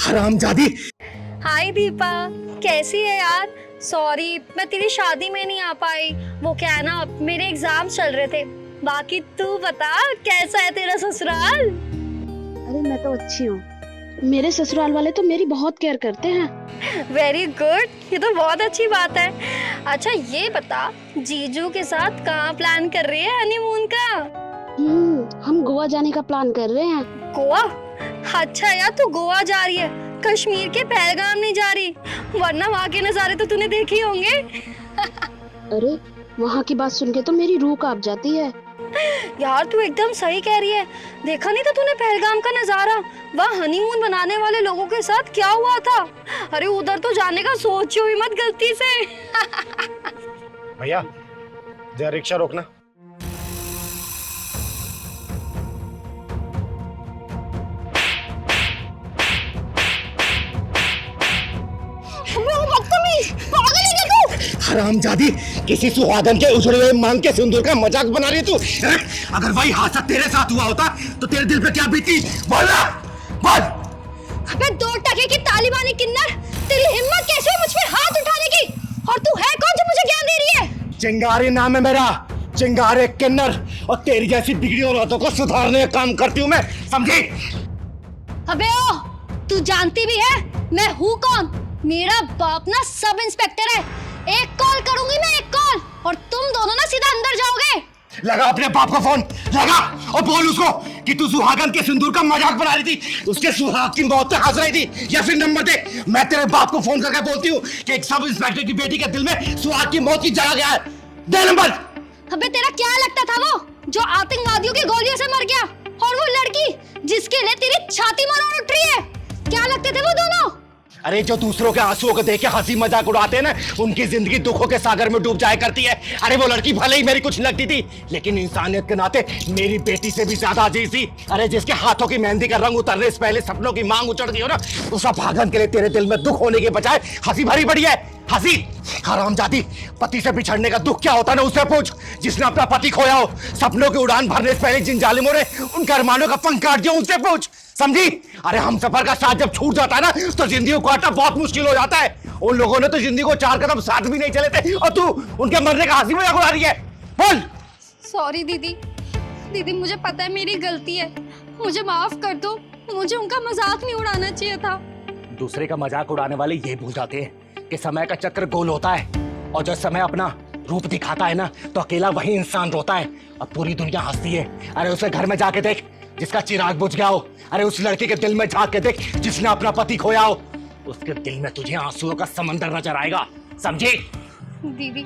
हरामजादी। हाय दीपा, कैसी है यार? सॉरी मैं तेरी शादी में नहीं आ पाई। वो क्या है ना, मेरे एग्जाम चल रहे थे। बाकी तू बता, कैसा है तेरा ससुराल? अरे मैं तो अच्छी हूँ। मेरे ससुराल वाले तो मेरी बहुत केयर करते हैं। वेरी गुड, ये तो बहुत अच्छी बात है। अच्छा ये बता, जीजू के साथ कहाँ प्लान कर रही है हनीमून का? हम गोवा जाने का प्लान कर रहे हैं। गोवा? अच्छा यार, तू गोवा जा रही है, कश्मीर के पहलगाम नहीं जा रही? वरना वहाँ के नज़ारे तो तूने देखे ही होंगे। अरे वहाँ की बात सुन के तो मेरी रूह कांप जाती है। यार तू एकदम सही कह रही है। देखा नहीं था तूने पहलगाम का नजारा? वहाँ हनीमून बनाने वाले लोगों के साथ क्या हुआ था? अरे उधर तो जाने का सोचो ही मत गलती से। भैया जरा रिक्शा रोकना। हरामजादी, किसी सुहागन के उछड़े हुए मांग के सिंदूर का मजाक बना रही है तू? अगर वही हादसा तेरे साथ हुआ होता तो तेरे दिल पे क्या बीती? बोल ना, बोल। अबे दो टके की तालिबानी किन्नर, तेरी हिम्मत कैसे है मुझ पे हाथ उठाने की? और तू है कौन जो मुझे ज्ञान दे रही है? चिंगारी नाम है मेरा, चिंगारे किन्नर। और तेरी जैसी बिगड़ी औरतों को सुधारने का काम करती हूँ मैं, समझी? अबे ओ, तू जानती भी है मैं हूँ कौन? मेरा बाप ना सब इंस्पेक्टर है। एक कॉल करूंगी मैं, एक कॉल, और तुम दोनों ना सीधा अंदर जाओगे। लगा अपने बाप का फोन, लगा और बोल उसको कि तू सुहागन के सिंदूर का मजाक बना रही थी, उसके सुहाग की मौत पे हंस रही थी। या फिर नंबर दे, मैं तेरे बाप को फोन करके बोलती हूँ कि एक सब इंस्पेक्टर की बेटी के दिल में सुहाग की मौत की जगह गया है। दे नंबर। अबे तेरा क्या लगता था वो जो आतंकवादियों की गोलियों से मर गया, और वो लड़की जिसके लिए तेरी छाती मरोड़ उठ रही है? क्या लगते थे वो दोनों? अरे जो दूसरों के आंसुओं को देख के हंसी मजाक उड़ाते हैं ना, उनकी जिंदगी दुखों के सागर में डूब जाया करती है। अरे वो लड़की भले ही मेरी कुछ लगती थी, लेकिन इंसानियत के नाते मेरी बेटी से भी ज्यादा अजीज थी। अरे जिसके हाथों की मेहंदी का रंग उतरने से पहले सपनों की मांग उचड़ गई हो ना, उस भागन के लिए तेरे दिल में दुख होने के बजाय हंसी भरी पड़ी है। हंसी। हरामजादी, पति से बिछड़ने का दुख क्या होता है ना उससे पूछ, जिसने अपना पति खोया हो। सपनों की उड़ान भरने से पहले जिन जालिमों ने उनके अरमानों का पंख काट दिया, उनसे पूछ, समझी? अरे हम सफर का साथ जब छूट जाता है ना, तो जिंदगी को काटना बहुत मुश्किल हो जाता है। उन लोगों ने तो जिंदगी को 4 कदम साथ भी नहीं चले थे, और तू उनके मरने का हंसी मजाक उड़ा रही है। बोल। सॉरी दीदी, दीदी मुझे पता है मेरी गलती है, मुझे माफ कर दो। मुझे उनका मजाक नहीं उड़ाना चाहिए था। दूसरे का मजाक उड़ाने वाले ये भूल जाते हैं कि समय का चक्र गोल होता है, और जब समय अपना रूप दिखाता है ना, तो अकेला वही इंसान रोता है और पूरी दुनिया हंसती है। अरे उसे घर में जाके देख जिसका चिराग बुझ गया हो। अरे उस लड़की के दिल में झांक के देख जिसने अपना पति खोया हो। उसके दिल में तुझे आंसुओं का समंदर नजर आएगा, समझी? दीदी,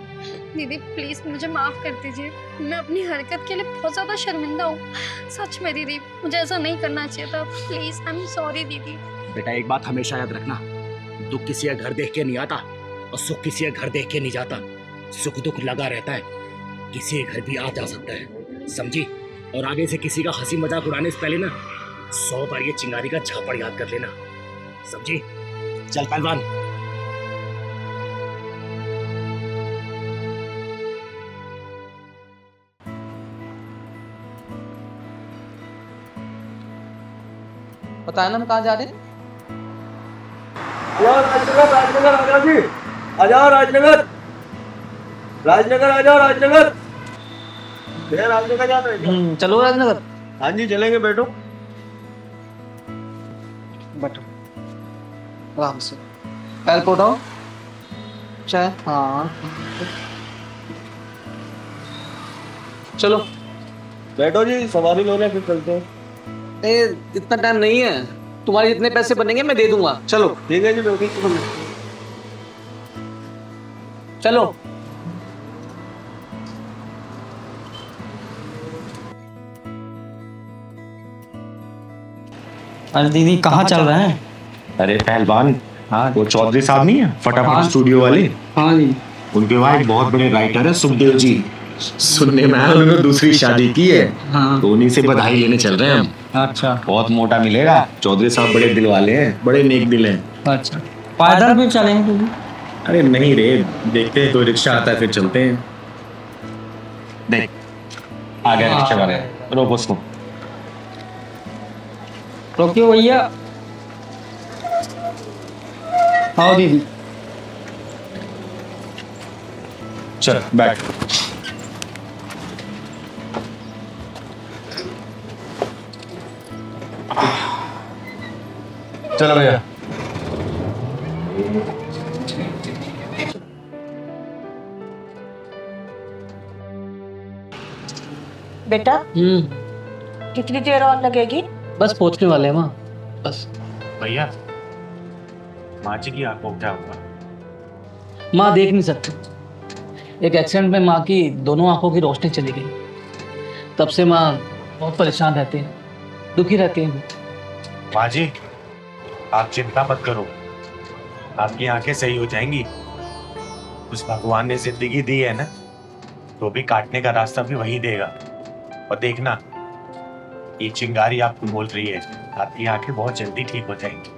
दीदी प्लीज मुझे माफ कर दीजिए। मैं अपनी हरकत के लिए बहुत ज्यादा शर्मिंदा हूँ। सच में दीदी, मुझे ऐसा नहीं करना चाहिए था। प्लीज, आई एम सॉरी दीदी। बेटा एक बात हमेशा याद रखना, दुख किसी का घर देख के नहीं आता और सुख किसी का घर देख के नहीं जाता। सुख दुख लगा रहता है, किसी के घर भी आ जा सकता है, समझी? और आगे से किसी का हंसी मजाक उड़ाने से पहले ना 100 बार ये चिंगारी का झापड़ याद कर लेना, समझी? चल पहलवान। पता है ना हम कहाँ जा रहे हैं? राजनगर, राजनगर आ जाओ जी, आ जाओ राजनगर, राजनगर आ जाओ राजनगर। भैया राजनगर जा रहे हैं? चलो राजनगर। हाँ जी चलेंगे, बैठो। बैठो आराम से, पैर को उठाओ। चाय, हाँ चलो बैठो जी, सवारी लो रहे फिर चलते हैं। ए, इतना टाइम नहीं है, तुम्हारे जितने पैसे बनेंगे मैं दे दूंगा। चलो ठीक है जी, बिल्कुल चलो। अरे दीदी कहाँ चल रहे हैं? अरे पहलवान, हाँ वो चौधरी साहब नहीं है फटाफट स्टूडियो वाले? हाँ जी। उनके वहाँ एक बहुत बड़े राइटर है सुखदेव जी। सुनने में आया उन्होंने दूसरी शादी की है, हाँ। तो उन्हीं से बधाई लेने चल रहे हैं हम। अच्छा बहुत मोटा मिलेगा। चौधरी साहब बड़े दिल वाले हैं, बड़े नेक दिल हैं। अच्छा, पैदल भी चलेंगे दीदी? अरे नहीं रे, देखते हैं कोई रिक्शा आता है फिर चलते हैं। देख आ गया रिक्शा वाले, रोको उसको। रोकियो भैया। आओ दीदी। चल बैठ। चलो भैया। बेटा कितनी देर और लगेगी? बस पहुंचने वाले हैं माँ, बस। भैया, माँ जी की आंखों क्या हुआ? माँ देख नहीं सकती। एक एक्सीडेंट में माँ की दोनों आंखों की रोशनी चली गई। तब से माँ बहुत परेशान रहती है, दुखी रहती है। माँ जी, आप चिंता मत करो, आपकी आंखें सही हो जाएंगी। उस भगवान ने जिंदगी दी है ना, तो भी काटने का रास्ता भी वही देगा। और देखना, ये चिंगारी आपको बोल रही है, आपकी आंखें बहुत जल्दी ठीक हो जाएंगी।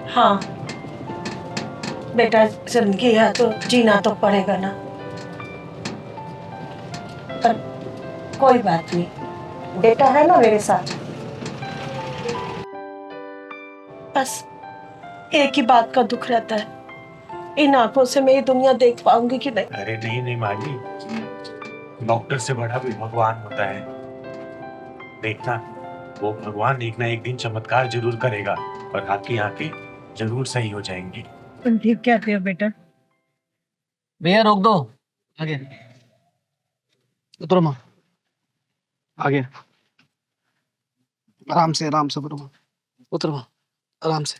हाँ बेटा, जिंदगी है तो जीना तो पड़ेगा ना। पर कोई बात नहीं, बेटा है ना मेरे साथ। बस एक ही बात का दुख रहता है, इन आंखों से मैं ये दुनिया देख पाऊंगी कि नहीं। अरे नहीं नहीं माँ जी, डॉक्टर से बड़ा भी भगवान होता है। देखना, वो भगवान एक ना एक दिन चमत्कार जरूर करेगा और आपकी आंखें जरूर सही हो जाएंगी। तुम ठीक कहते हो बेटा। भैया रोक दो, आगे उतरो माँ, आगे आराम से उतरो माँ, उतरो माँ आराम से।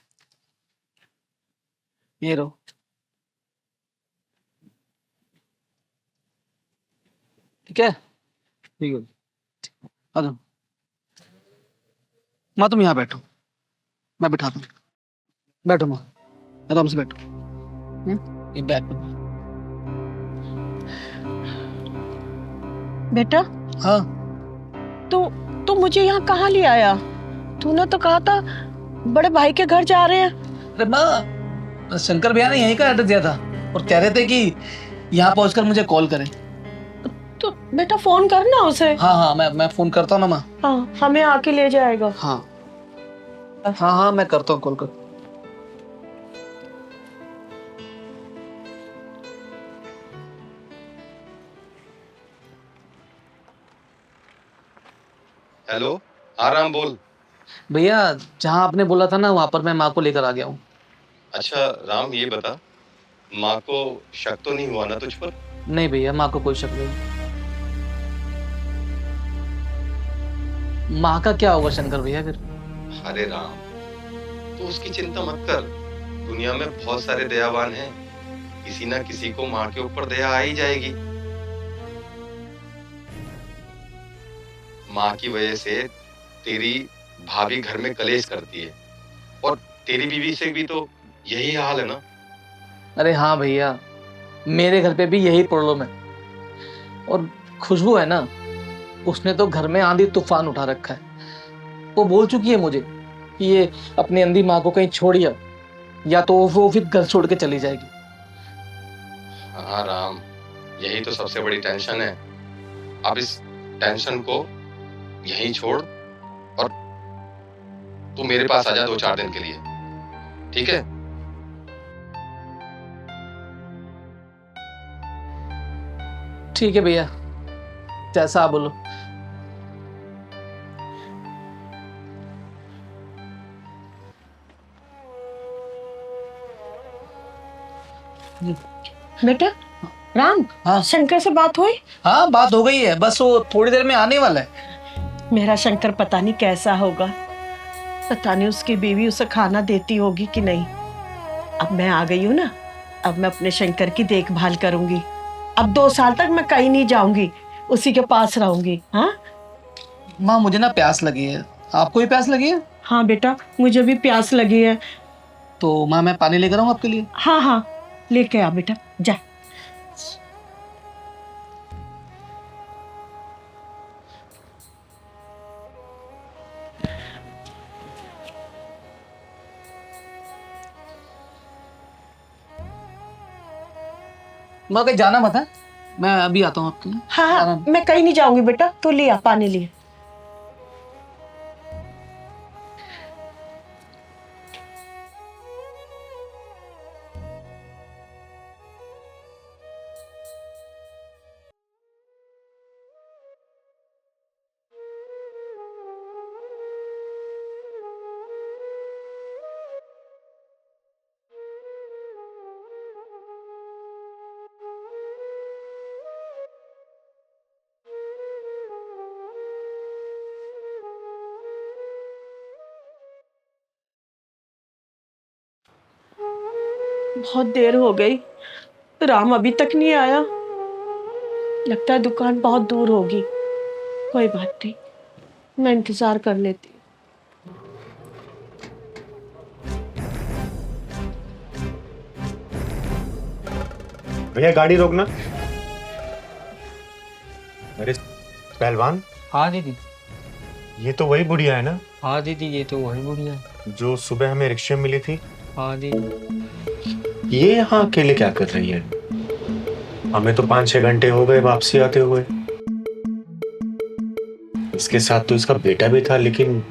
ये रो, ठीक है? ठीक है, आ जाओ माँ, तुम यहाँ बैठो, मैं बिठाता हूँ। बैठो माँ, आराम से बैठो। ये बैठ बेटा, हाँ। तू मुझे यहाँ कहाँ ले आया? तूने तो कहा था बड़े भाई के घर जा रहे हैं। अरे माँ, शंकर भैया ने यहीं का एड्रेस दिया था और कह रहे थे कि यहाँ पहुंचकर मुझे कॉल करें। तो बेटा फोन करना उसे। हाँ, मैं फोन करता हूँ ना माँ। हाँ, हमें आके ले जाएगा। हाँ, मैं करता हूँ कॉल कर। हेलो, आराम बोल। भैया, जहाँ आपने बोला था ना, वहां पर मैं माँ को लेकर आ गया हूँ। अच्छा राम, ये बता, माँ को शक तो नहीं हुआ ना तुझ पर? नहीं भैया, माँ को कोई शक नहीं। माँ का क्या होगा शंकर भैया फिर? अरे राम, तू उसकी चिंता मत कर। दुनिया में बहुत सारे दयावान हैं, किसी ना किसी को माँ के ऊपर दया आ ही जाएगी। माँ की वजह से तेरी भाभी घर में कलेश करती है, और तेरी बीवी से भी तो यही हाल है ना? अरे हाँ भैया, मेरे घर पे भी यही प्रॉब्लम है। और खुशबू है ना, उसने तो घर में आंधी तूफान उठा रखा है। वो बोल चुकी है मुझे कि ये अपनी अंधी माँ को कहीं छोड़िए, या तो वो फिर घर छोड़ के चली जाएगी। हाँ राम, यही तो सबसे बड़ी टेंशन है। अब इस टेंशन को यहीं छोड़ और तू मेरे पास आ जा 2-4 दिन के लिए, ठीक है? ठीक है भैया, जैसा आप बोलो। बेटा राम, हाँ। शंकर से बात हुई? हाँ, बात हो गई है, बस वो थोड़ी देर में आने वाला है। मेरा शंकर पता नहीं कैसा होगा, पता नहीं उसकी बीवी उसे खाना देती होगी कि नहीं। अब मैं आ गई हूँ ना, अब मैं अपने शंकर की देखभाल करूंगी। अब 2 साल तक मैं कहीं नहीं जाऊंगी, उसी के पास रहूंगी। हाँ माँ, मुझे ना प्यास लगी है, आपको भी प्यास लगी है? हाँ बेटा, मुझे भी प्यास लगी है। तो माँ, मैं पानी लेकर आऊँ आपके लिए? हाँ हाँ, लेके आ बेटा, जा। माँ, कहीं जाना मत है, मैं अभी आता हूँ आपके लिए। हाँ हाँ, मैं कहीं नहीं जाऊंगी बेटा, तू लिया पानी लिया। बहुत देर हो गई, राम अभी तक नहीं आया। लगता है दुकान बहुत दूर होगी। कोई बात नहीं, मैं इंतजार कर लेती हूँ। भैया गाड़ी रोकना। अरे पहलवान, हाँ दीदी। ये तो वही बुढ़िया है ना हाँ दीदी, ये तो वही बुढ़िया है। जो सुबह हमें रिक्शे में मिली थी? हाँ दीदी। ये यहाँ अकेले क्या कर रही है? हमें तो 5-6 घंटे हो गए वापसी आते हुए। इसके साथ तो इसका बेटा भी था, लेकिन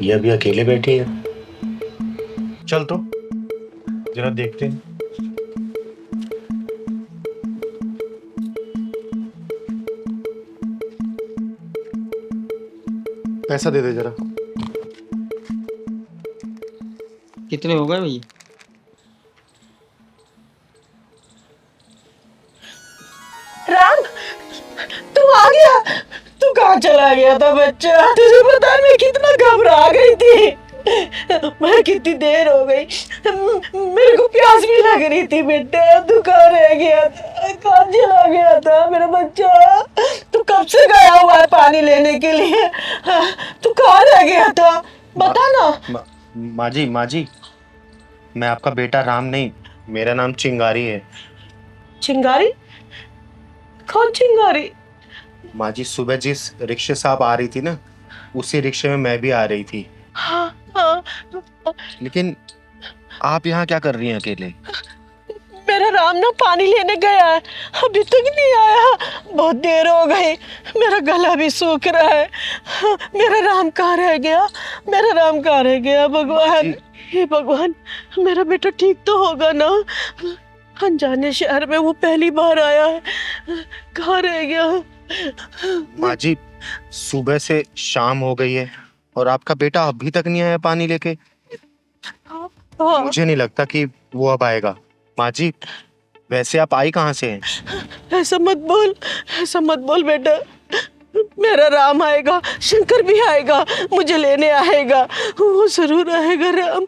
ये अभी अकेले बैठी है। चल तो जरा देखते हैं। पैसा दे दे जरा। कितने हो गए भैया? राम, तू आ गया? तू कहाँ चला गया था बच्चा? तुझे पता है मैं कितना घबरा गई थी। मैं कितनी देर हो गई, मेरे को प्यास भी लग रही थी बेटा। तू कहाँ रह गया था? कहाँ चला गया था मेरा बच्चा? तू कब से गया हुआ है पानी लेने के लिए? तू कहाँ रह गया था? बता ना। माँ जी, मैं आपका बेटा राम नहीं, मेरा नाम चिंगारी है। चिंगारी? कौन चिंगारी? माँ जी, सुबह जिस रिक्शे से आप आ रही थी ना, उसी रिक्शे में मैं भी आ रही थी। हाँ हाँ। लेकिन आप यहाँ क्या कर रही हैं अकेले? मेरा राम ना पानी लेने गया है, अभी तक नहीं आया। बहुत देर हो गई, मेरा गला भी सूख रहा है। मेरा राम कहाँ रह गया? मेरा राम कहाँ रह गया? भगवान, हे भगवान, मेरा बेटा ठीक तो होगा ना? अनजाने शहर में वो पहली बार आया है, कहाँ रह गया? माँ जी, सुबह से शाम हो गई है और आपका बेटा अभी तक नहीं आया पानी लेके। मुझे नहीं लगता कि वो अब आएगा। माँ जी, वैसे आप आई कहाँ से हैं? ऐसा मत बोल, ऐसा मत बोल बेटा। मेरा राम आएगा, शंकर भी आएगा, मुझे लेने आएगा, वो जरूर आएगा राम।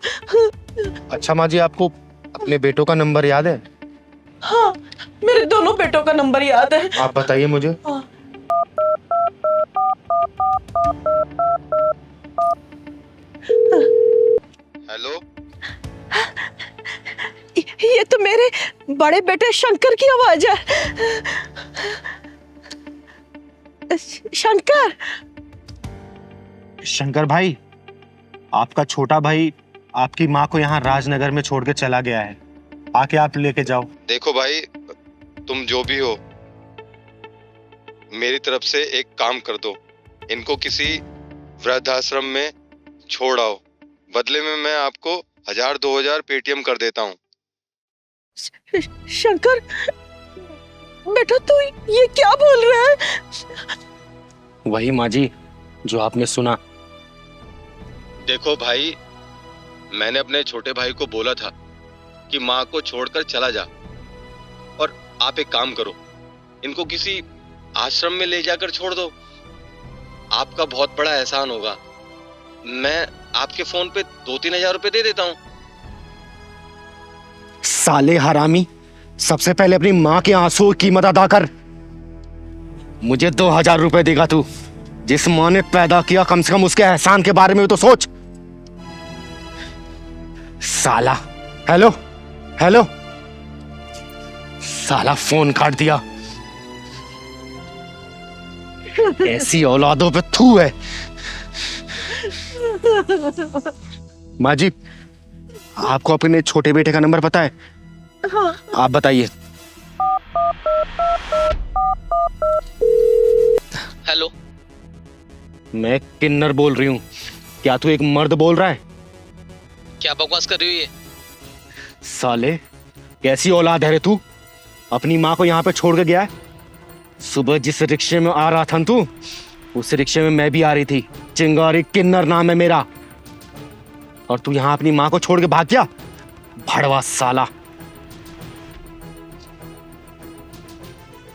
अच्छा माँ जी, आपको अपने बेटों का नंबर याद है? हाँ, मेरे दोनों बेटों का नंबर याद है। आप बताइए मुझे। हेलो, ये तो मेरे बड़े बेटे शंकर की आवाज है। शंकर, शंकर भाई, आपका छोटा भाई आपकी माँ को यहाँ राजनगर में छोड़ के चला गया है, आके आप लेके जाओ। देखो भाई, तुम जो भी हो, मेरी तरफ से एक काम कर दो, इनको किसी वृद्धाश्रम में छोड़ आओ। बदले में मैं आपको 1000-2000 पेटीएम कर देता हूँ। शंकर बेटा, तू ये क्या बोल रहा है? वही माँ जी जो आपने सुना। देखो भाई, मैंने अपने छोटे भाई को बोला था कि माँ को छोड़कर चला जा, और आप एक काम करो, इनको किसी आश्रम में ले जाकर छोड़ दो। आपका बहुत बड़ा एहसान होगा। मैं आपके फोन पे 2-3 हजार रुपए दे देता हूँ। साले हरामी, सबसे पहले अपनी माँ के आंसुओं की कीमत अदा कर। मुझे 2000 रुपए देगा तू। जिस माँ ने पैदा किया, कम से कम उसके एहसान के बारे में तो सोच। साला, हेलो हेलो, साला फोन काट दिया। ऐसी औलादों पे थू है। माँ जी, आपको अपने छोटे बेटे का नंबर पता है? हाँ। आप बताइए। हेलो, मैं किन्नर बोल रही हूँ। क्या तू एक मर्द बोल रहा है? क्या बकवास कर रही हो ये? साले, कैसी औलाद है रे तू? अपनी माँ को यहाँ पे छोड़ के गया है। सुबह जिस रिक्शे में आ रहा था तू, उस रिक्शे में मैं भी आ रही थी। चिंगारी किन्नर नाम है मेरा। और तू यहाँ अपनी माँ को छोड़ के भाग गया? भड़वा साला।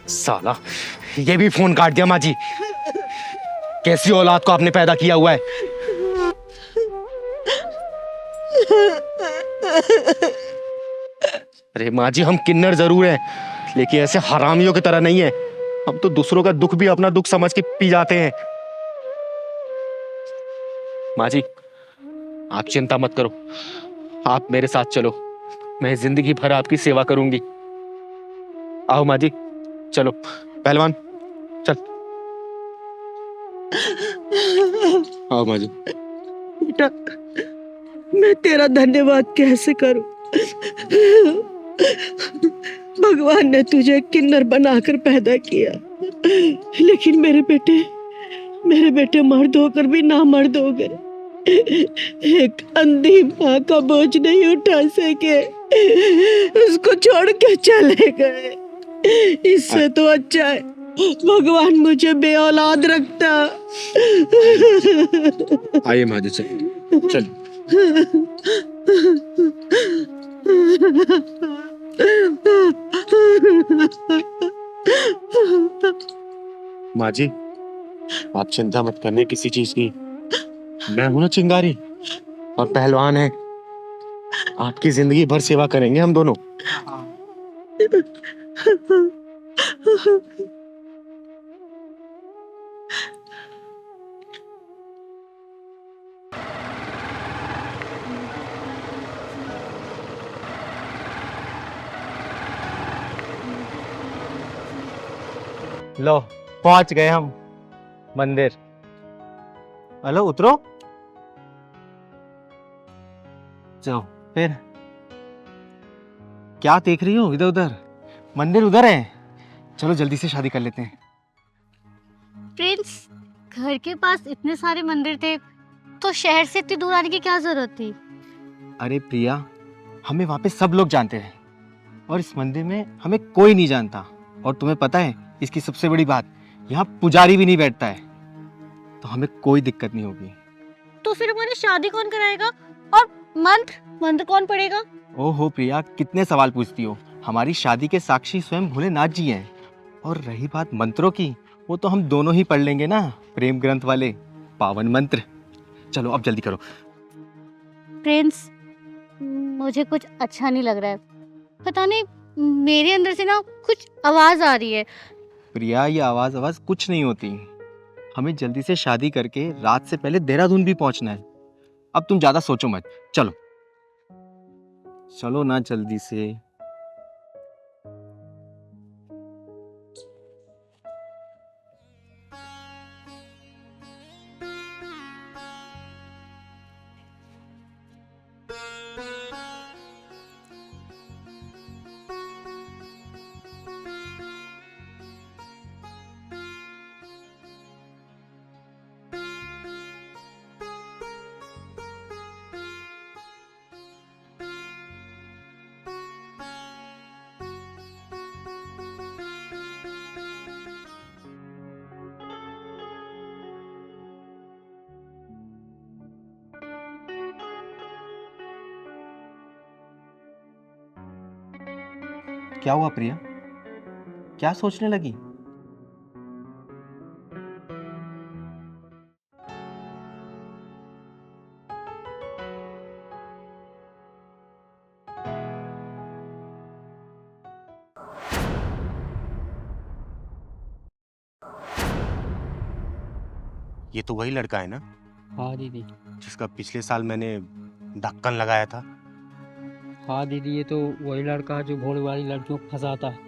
साला, ये भी फोन काट दिया। माँ जी, कैसी औलाद को आपने पैदा किया हुआ है? अरे माँ जी, हम किन्नर जरूर हैं, लेकिन ऐसे हरामियों की तरह नहीं है। हम तो दूसरों का दुख भी अपना दुख समझ के पी जाते हैं। माँ जी, आप चिंता मत करो, आप मेरे साथ चलो, मैं जिंदगी भर आपकी सेवा करूंगी। आओ माँ जी, चलो। पहलवान चल। आओ माँ जी। बेटा, मैं तेरा धन्यवाद कैसे करूं? भगवान ने तुझे किन्नर बनाकर पैदा किया, लेकिन मेरे बेटे मर्द होकर भी ना मर्द हो गए। एक अंधी माँ का बोझ नहीं उठा सके, उसको छोड़ के चले गए। इससे तो अच्छा है भगवान मुझे बेऔलाद रखता। आइए माँ जी, चल। माँ जी, आप चिंता मत करने किसी चीज की। मैं हूं ना चिंगारी, और पहलवान है। आपकी जिंदगी भर सेवा करेंगे हम दोनों। लो, पहुंच गए हम मंदिर। हेलो, उतरो। जाओ। फिर क्या देख रही हो इधर उधर? मंदिर उधर है, चलो जल्दी से शादी कर लेते हैं। प्रिंस, घर के पास इतने सारे मंदिर थे तो शहर से इतनी दूर आने की क्या जरूरत थी? अरे प्रिया, हमें वहाँ पे सब लोग जानते हैं, और इस मंदिर में हमें कोई नहीं जानता। और तुम्हें पता है इसकी सबसे बड़ी बात, यहाँ पुजारी भी नहीं बैठता है, तो हमें कोई दिक्कत नहीं होगी। तो फिर हमारी शादी कौन कराएगा? और मंत्र कौन पढ़ेगा? ओहो प्रिया, कितने सवाल पूछती हो। हमारी शादी के साक्षी स्वयं भोलेनाथ जी हैं। और रही बात मंत्रों की, वो तो हम दोनों ही पढ़ लेंगे ना, प्रेम ग्रंथ वाले पावन मंत्र। चलो अब जल्दी करो। प्रिंस, मुझे कुछ अच्छा नहीं लग रहा है। पता नहीं, मेरे अंदर से ना कुछ आवाज आ रही है। प्रिया, ये आवाज कुछ नहीं होती। हमें जल्दी से शादी करके रात से पहले देहरादून भी पहुंचना है। अब तुम ज्यादा सोचो मत, चलो चलो ना जल्दी से। क्या हुआ प्रिया, क्या सोचने लगी? ये तो वही लड़का है ना हाँ दीदी। जिसका पिछले साल मैंने ढक्कन लगाया था? हाँ दीदी, ये तो वही लड़का है जो भोले वाली लड़कियों को फंसाता है।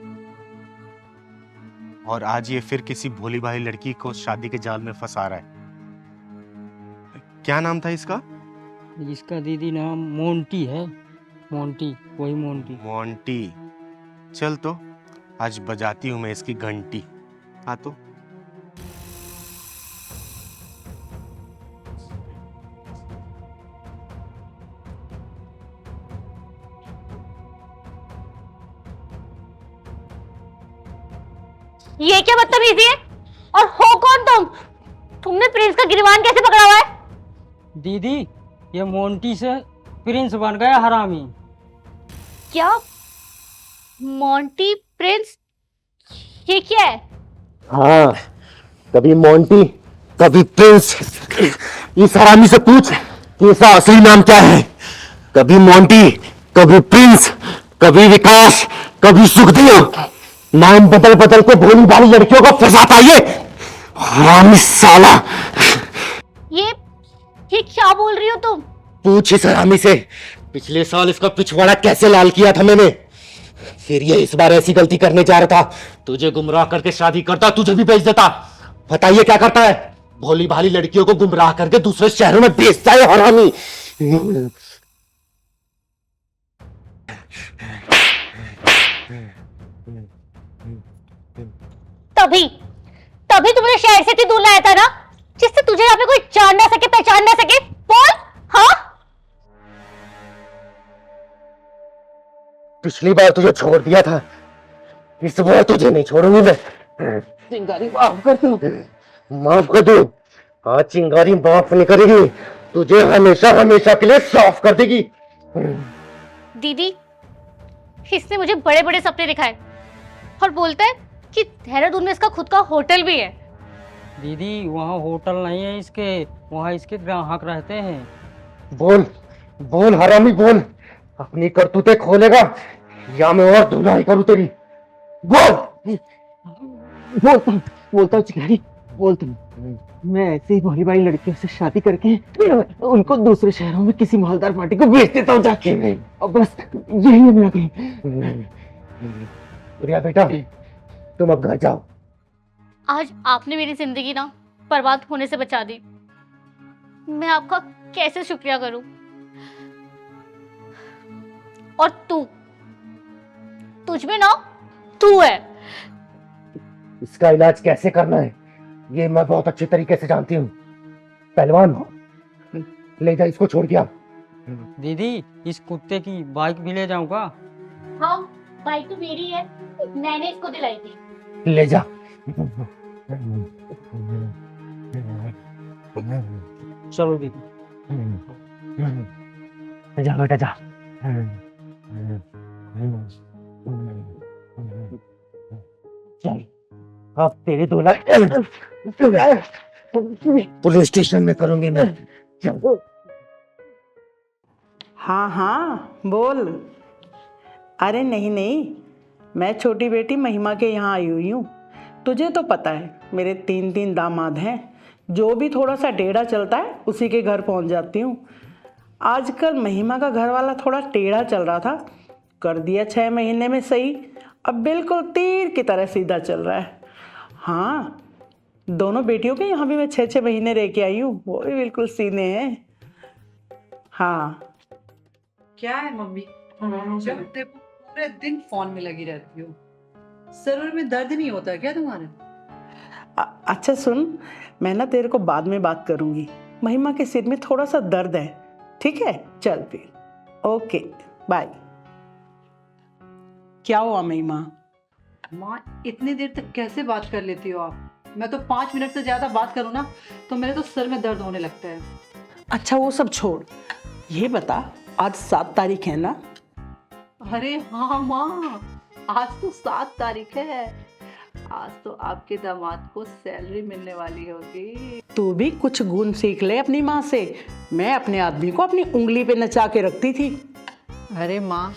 और आज ये फिर किसी भोली भाली लड़की को शादी के जाल में फंसा रहा है। क्या नाम था इसका? इसका दीदी नाम मोंटी है। मोंटी, वही मोंटी। मोंटी। चल तो आज बजाती हूँ मैं इसकी घंटी। हाँ तो ये क्या बदतमीजी है? और हो कौन तुम? तुमने प्रिंस का गिरबान कैसे पकड़ा हुआ है? दीदी, ये मोंटी से प्रिंस बन गया हरामी। क्या? Monty Prince? ये क्या है? हाँ, कभी मोंटी कभी प्रिंस। इस हरामी से पूछ कि इसका असली नाम क्या है। कभी मोंटी कभी प्रिंस कभी विकास, कभी सुखदेव, नाम बदल बदल के भोली भाली लड़कियों को फंसाता ये हरामी साला। ये क्या बोल रही हो तुम? पूछ इस हरामी से, पिछले साल इसका पिछवाड़ा कैसे लाल किया था मैंने। फिर ये इस बार ऐसी गलती करने जा रहा था, तुझे गुमराह करके शादी करता, तुझे भी बेच देता। बताइए क्या करता है? भोली भाली लड़कियों को गुमराह करके दूसरे शहरों में बेचता है हरामी। तभी तभी तुमने शहर से इतनी दूर लाया था ना, जिससे तुझे यहाँ पे कोई जान ना सके, पहचान ना सके। बोल। हाँ, पिछली बार तुझे छोड़ दिया था, इस बार तुझे नहीं छोड़ूंगी मैं। चिंगारी माफ कर दो, माफ कर दो। आज चिंगारी माफ नहीं करेगी, तुझे हमेशा हमेशा के लिए साफ कर देगी। दीदी, इसने मुझे बड़े बड़े सपने दिखाए और बोलता है कि देहरादून में इसका खुद का होटल भी है। दीदी वहाँ होटल नहीं है इसके, वहाँ इसके ग्राहक रहते हैं। बोल बोल हरामी बोल, अपनी करतूतें खोलेगा या मैं और धुलाई करूं तेरी? बोल बोलता हूँ चिंगारी, बोलता हूँ। मैं ऐसे ही भोली भाली लड़कियों से शादी करके उनको दूसरे शहरों में किसी मालदार पार्टी को बेच देता हूँ जाके, और बस यही है मेरा काम। प्रिया बेटा, तुम अब घर जाओ। आज आपने मेरी जिंदगी ना बर्बाद होने से बचा दी। मैं आपका कैसे शुक्रिया करूं? और तुझ में ना तू है। इसका इलाज कैसे करना है ये मैं बहुत अच्छे तरीके से जानती हूँ। पहलवान, ले जा इसको छोड़ दिया। दीदी इस कुत्ते की बाइक भी ले जाऊंगा। हाँ, बाइक तो मेरी है, मैंने इसको दिलाई थी। ले जा। चलो दीदी। जा बेटा जा। चल, अब तेरी धुलाई पुलिस स्टेशन में करूंगी मैं। चल। हाँ हाँ बोल। अरे नहीं नहीं, मैं छोटी बेटी महिमा के यहाँ आई हुई हूँ। तुझे तो पता है मेरे 3 दामाद हैं, जो भी थोड़ा सा टेढ़ा चलता है उसी के घर पहुँच जाती हूँ। आजकल महिमा का घर वाला थोड़ा टेढ़ा चल रहा था, कर दिया 6 महीने में सही, अब बिल्कुल तीर की तरह सीधा चल रहा है। हाँ, दोनों बेटियों के यहाँ भी मैं 6 महीने रह के आई हूँ, वो भी बिल्कुल सीने हैं। हाँ। क्या है मम्मी, जब देखो पूरे दिन फोन में लगी रहती हो, सर में दर्द नहीं होता क्या तुम्हारे? अच्छा सुन, मैं ना तेरे को बाद में बात करूँगी, महिमा के सिर में थोड़ा सा दर्द है, ठीक है? चल फिर, ओके बाय। क्या हुआ महिमा? माँ, इतनी देर तक कैसे बात कर लेती हो आप? मैं तो 5 मिनट से ज्यादा बात करूँ ना तो मेरे तो सर में दर्द होने लगता है। अच्छा वो सब छोड़, ये बता आज 7 तारीख है ना? अरे हाँ माँ, आज तो 7 तारीख है। आज तो आपके दामाद को सैलरी मिलने वाली होगी। तू भी कुछ गुण सीख ले अपनी माँ से। मैं अपने आदमी को अपनी उंगली पे नचा के रखती थी। अरे माँ,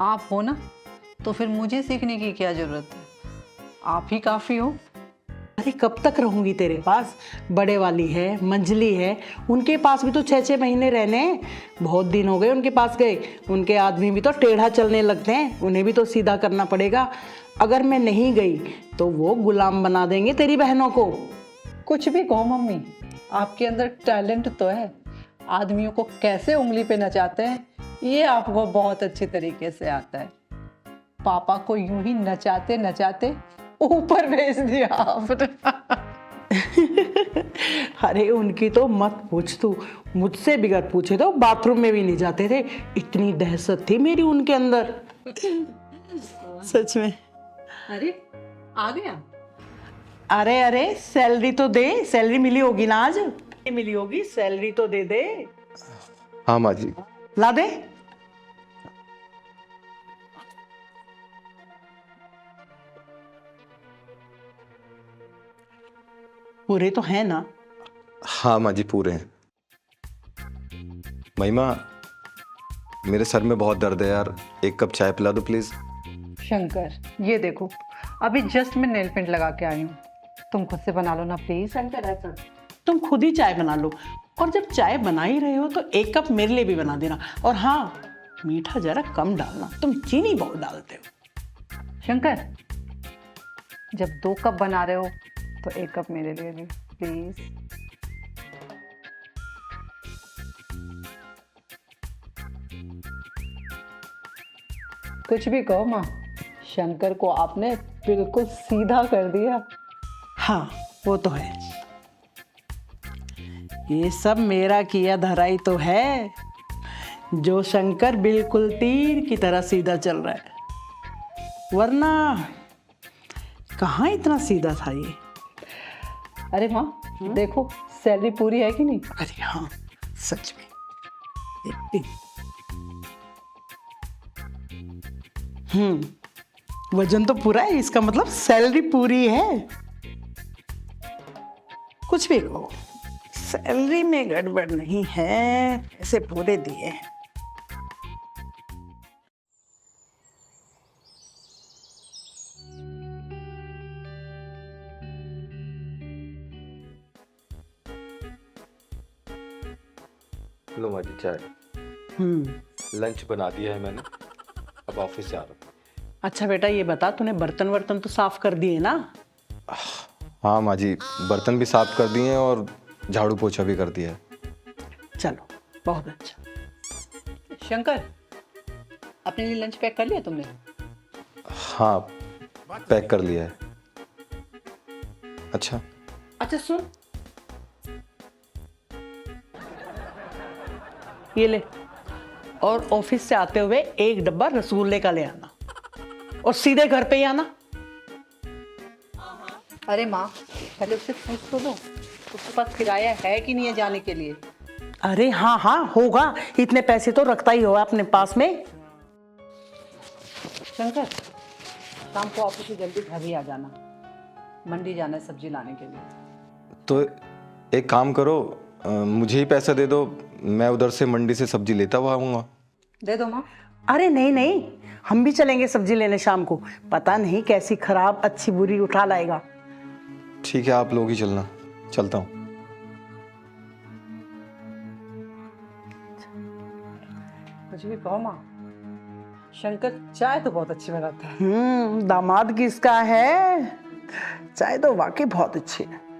आप हो ना तो फिर मुझे सीखने की क्या जरूरत है, आप ही काफी हो। अरे कब तक रहूंगी तेरे पास? बड़े वाली है, मंजली है, उनके पास भी तो 6 महीने रहने हैं। बहुत दिन हो गए उनके पास गए। उनके आदमी भी तो टेढ़ा चलने लगते हैं, उन्हें भी तो सीधा करना पड़ेगा। अगर मैं नहीं गई तो वो गुलाम बना देंगे तेरी बहनों को। कुछ भी कहो मम्मी, आपके अंदर टैलेंट तो है। आदमियों को कैसे उंगली पे नचाते हैं ये आपको बहुत अच्छे तरीके से आता है। पापा को यूं ही नचाते नचाते ऊपर भेज दिया आपने। अरे उनकी तो मत पूछ तू, मुझसे बिगड़ पूछे तो बाथरूम में भी नहीं जाते थे, इतनी दहशत थी मेरी उनके अंदर। सच में। अरे आ गया। अरे अरे सैलरी तो दे, सैलरी मिली होगी ना आज? मिली होगी, सैलरी तो दे दे। हाँ माँ जी। ला दे। पूरे तो है ना? हाँ माँ जी पूरे हैं। महिमा, मेरे सर में बहुत दर्द है यार, एक कप चाय पिला दो प्लीज। शंकर, ये देखो, अभी जस्ट मैं नेल पेंट लगा के आई हूँ, तुम खुद से बना लो ना प्लीज। शंकर ऐसा तुम खुद ही चाय बना लो, और जब चाय बना ही रहे हो तो एक कप मेरे लिए भी बना देना। और हाँ, मीठा जरा कम डालना, तुम चीनी बहुत डालते हो। शंकर, जब 2 कप बना रहे हो तो 1 कप मेरे लिए भी प्लीज। कुछ भी कहो माँ, शंकर को आपने बिल्कुल सीधा कर दिया। हाँ वो तो है, ये सब मेरा किया धराई तो है, जो शंकर बिल्कुल तीर की तरह सीधा चल रहा है, वरना कहाँ इतना सीधा था ये। अरे माँ देखो, सैलरी पूरी है कि नहीं? अरे हाँ सच में, वजन तो पूरा है, इसका मतलब सैलरी पूरी है। कुछ भी कहो, सैलरी में गड़बड़ नहीं है, ऐसे पूरे दिए हैं। लो माँ जी चाय। लंच बना दिया है मैंने, अब ऑफिस से आ रहा हूँ। अच्छा बेटा ये बता, तूने बर्तन वर्तन तो साफ कर दिए ना? हाँ माँ जी, बर्तन भी साफ कर दिए हैं और झाड़ू पोछा भी कर दिया है। चलो बहुत अच्छा। शंकर, अपने लिए लंच पैक कर लिया तुमने? हाँ पैक कर लिया है। अच्छा अच्छा सुन, ये ले, और ऑफिस से आते हुए 1 डब्बा रसगुल्ले का ले आना, और सीधे घर पे ही आना। अरे माँ, पहले उससे पूछ तो लो, उसके पास किराया है कि नहीं है जाने के लिए? अरे हाँ हाँ होगा, इतने पैसे तो रखता ही होगा अपने पास में। शंकर, शाम को ऑफिस से जल्दी घर ही आ जाना, मंडी जाना है सब्जी लाने के लिए। तो एक काम करो, मुझे ही पैसा दे दो, मैं उधर से मंडी से सब्जी लेता हुआ आऊँगा। दे दो माँ। अरे नहीं नहीं, हम भी चलेंगे सब्जी लेने शाम को, पता नहीं कैसी खराब अच्छी बुरी उठा लाएगा। ठीक है, आप लोग ही चलना, चलता हूँ। कुछ भी कहो माँ, शंकर चाय तो बहुत अच्छी बनाता है। दामाद किसका है, चाय तो वाकई बहुत अच्छी है।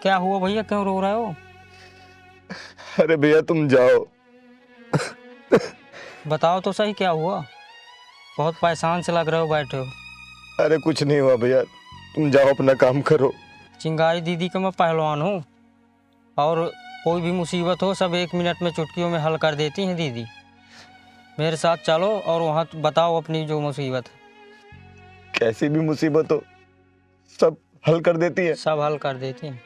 क्या हुआ भैया, क्यों रो रहे हो? अरे भैया तुम जाओ। बताओ तो सही क्या हुआ, बहुत परेशान से लग रहे हो बैठे हो। अरे कुछ नहीं हुआ भैया, तुम जाओ अपना काम करो। चिंगारी दीदी का मैं पहलवान हूँ, और कोई भी मुसीबत हो सब 1 मिनट में चुटकियों में हल कर देती हैं दीदी। मेरे साथ चलो और वहाँ बताओ अपनी जो मुसीबत है। कैसी भी मुसीबत हो सब हल कर देती है? सब हल कर देती हैं।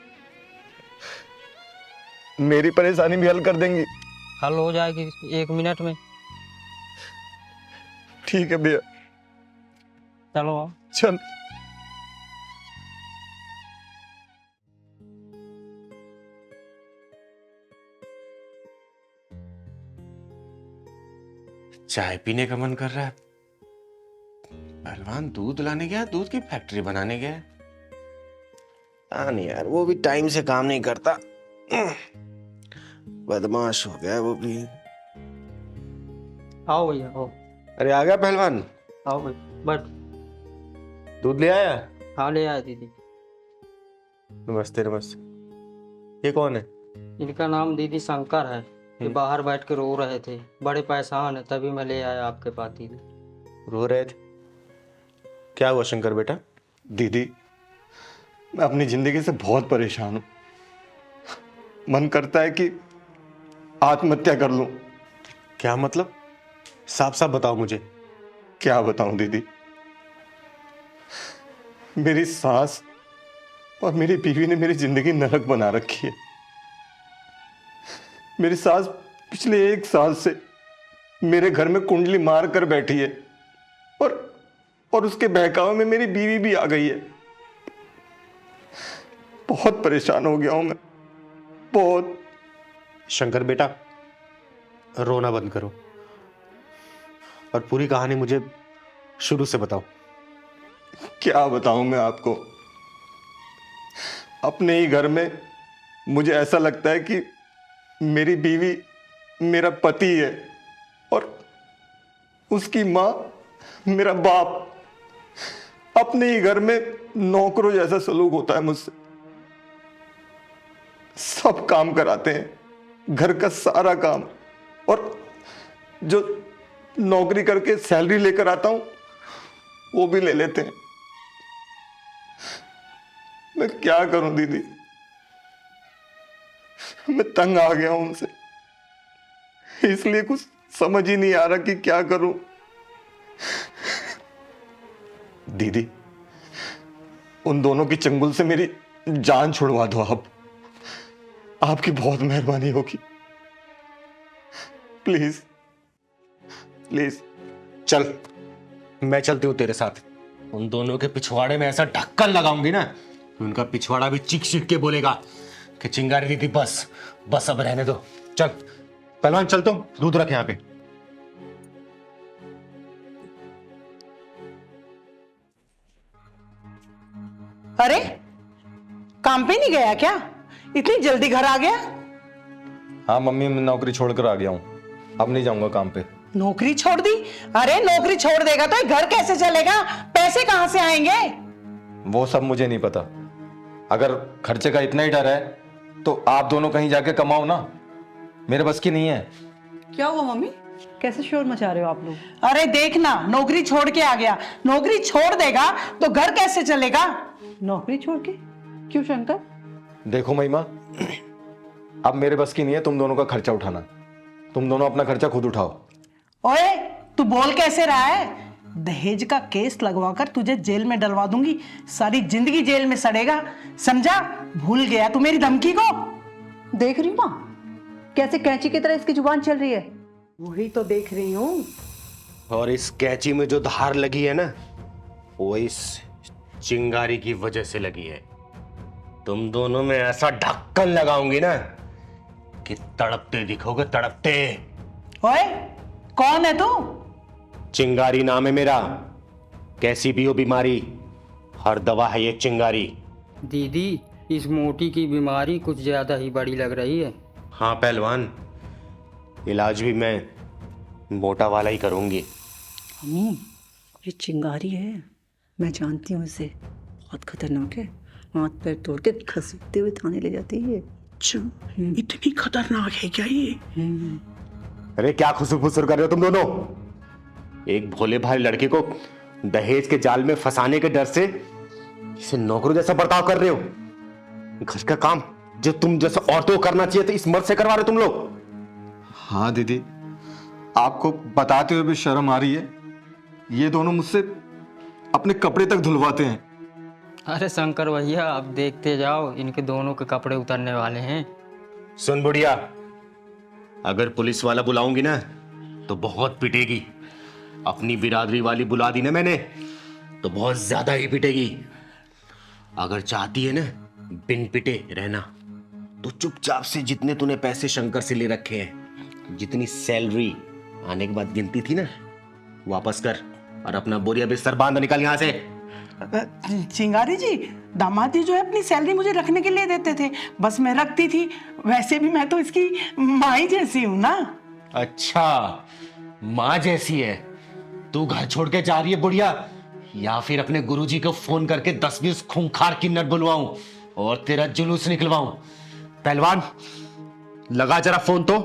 मेरी परेशानी भी हल कर देंगी? हल हो जाएगी 1 मिनट में। ठीक है भैया, चलो आओ। चल। चाय पीने का मन कर रहा है, पहलवान दूध लाने गया, दूध की फैक्ट्री बनाने गया। नहीं यार, वो भी टाइम से काम नहीं करता, बदमाश हो गया वो भी। आओ भैया आओ। अरे आ गया पहलवान? आओ भैया बैठ। दूध ले आया? हाँ ले आया दीदी। नमस्ते नमस्ते। ये कौन है? इनका नाम दीदी शंकर है, ये बाहर बैठ के रो रहे थे, बड़े परेशान है, तभी मैं ले आया आपके पास दीदी। रो रहे थे? क्या हुआ शंकर बेटा? दीदी मैं अपनी जिंदगी से बहुत परेशान हूं, मन करता है कि आत्महत्या कर लूं। क्या मतलब? साफ साफ बताओ मुझे। क्या बताऊं दीदी, मेरी सास और मेरी बीवी ने मेरी जिंदगी नरक बना रखी है। मेरी सास पिछले 1 साल से मेरे घर में कुंडली मार कर बैठी है और उसके बहकावे में मेरी बीवी भी आ गई है। बहुत परेशान हो गया हूं मैं, बहुत। शंकर बेटा, रोना बंद करो और पूरी कहानी मुझे शुरू से बताओ। क्या बताऊं मैं आपको? अपने ही घर में मुझे ऐसा लगता है कि मेरी बीवी मेरा पति है और उसकी माँ मेरा बाप। अपने ही घर में नौकरों जैसा सलूक होता है मुझसे। सब काम कराते हैं, घर का सारा काम, और जो नौकरी करके सैलरी लेकर आता हूं वो भी ले लेते हैं। मैं क्या करूं दीदी? मैं तंग आ गया हूं उनसे, इसलिए कुछ समझ ही नहीं आ रहा कि क्या करूं। दीदी, उन दोनों की चंगुल से मेरी जान छुड़वा दो आप। आपकी बहुत मेहरबानी होगी, प्लीज प्लीज। चल, मैं चलती हूँ तेरे साथ। उन दोनों के पिछवाड़े में ऐसा ढक्कन लगाऊंगी ना कि उनका पिछवाड़ा भी चीख चीख के बोलेगा कि चिंगारी दीदी बस बस, अब रहने दो। चल पहलवान, चल, तुम दूध रख यहाँ पे। अरे काम पे नहीं गया क्या? इतनी जल्दी घर आ गया? हाँ मम्मी, मैं नौकरी छोड़कर आ गया हूँ, अब नहीं जाऊंगा काम पे। नौकरी छोड़ दी? अरे नौकरी छोड़ देगा तो ये घर कैसे चलेगा? पैसे कहां से आएंगे? वो सब मुझे नहीं पता। अगर खर्चे का इतना ही डर है तो आप दोनों कहीं जाके कमाओ ना, मेरे बस की नहीं है। क्या हुआ मम्मी, कैसे शोर मचा रहे हो आप लोग? अरे देखना, नौकरी छोड़ के आ गया। नौकरी छोड़ देगा तो घर कैसे चलेगा? नौकरी छोड़ के? क्यों शंकर? देखो महिमा, अब मेरे बस की नहीं है तुम दोनों का खर्चा उठाना। तुम दोनों अपना खर्चा खुद उठाओ। ओए, तू बोल कैसे रहा है? दहेज का केस लगवाकर तुझे जेल में डलवा दूंगी, सारी जिंदगी जेल में सड़ेगा, समझा? भूल गया तू मेरी धमकी को? देख रही हूँ माँ, कैसे कैंची की तरह इसकी जुबान चल रही है। वही तो देख रही हूँ। और इस कैंची में जो धार लगी है ना, वो इस चिंगारी की वजह से लगी है। तुम दोनों में ऐसा ढक्कन लगाऊंगी ना कि तड़पते दिखोगे, तड़पते। ओए, कौन है तू? चिंगारी नाम है मेरा। कैसी भी हो बीमारी, हर दवा है ये चिंगारी। दीदी, इस मोटी की बीमारी कुछ ज्यादा ही बड़ी लग रही है। हाँ पहलवान, इलाज भी मैं मोटा वाला ही करूंगी। अम्मी, ये चिंगारी है, मैं जानती हूँ इसे, बहुत खतरनाक है। हाथ पैर तोड़ के घसीटते हुए थाने ले जाती है। अच्छा, इतनी खतरनाक है क्या ये? अरे क्या खुसुर फुसुर कर रहे हो तुम दोनों? एक भोले भाले लड़के को दहेज के जाल में फंसाने के डर से इसे नौकरों जैसा बर्ताव कर रहे हो। घर का काम जो तुम जैसा औरतों को करना चाहिए तो इस मर्द से करवा रहे हो तुम लोग। हाँ दीदी, आपको बताते हुए भी शर्म आ रही है। ये दोनों मुझसे अपने कपड़े तक धुलवाते हैं। अरे शंकर भैया, अब देखते जाओ, इनके दोनों के कपड़े उतरने वाले हैं। सुन बुढ़िया, अगर पुलिस वाला बुलाऊंगी ना तो बहुत पिटेगी। अपनी बिरादरी वाली बुला दी ना मैंने तो बहुत ज्यादा ही पिटेगी। अगर चाहती है ना बिन पिटे रहना तो चुपचाप से जितने तूने पैसे शंकर से ले रखे हैं, जितनी सैलरी आने के बाद गिनती थी ना, वापस कर और अपना बोरिया बिस्तर बांध निकल यहां से। चिंगारी जी, दामाद जी जो है अपनी सैलरी मुझे रखने के लिए देते थे, बस मैं रखती थी। वैसे भी मैं तो इसकी माँ ही जैसी हूँ ना। अच्छा, माँ जैसी है? तू घर छोड़ के जा रही है बुढ़िया, या फिर अपने गुरुजी को फोन करके 10-20 खूंखार किन्नर बुलवाऊं और तेरा जुलूस निकलवाऊं? पहलवान, लगा जरा फोन तो।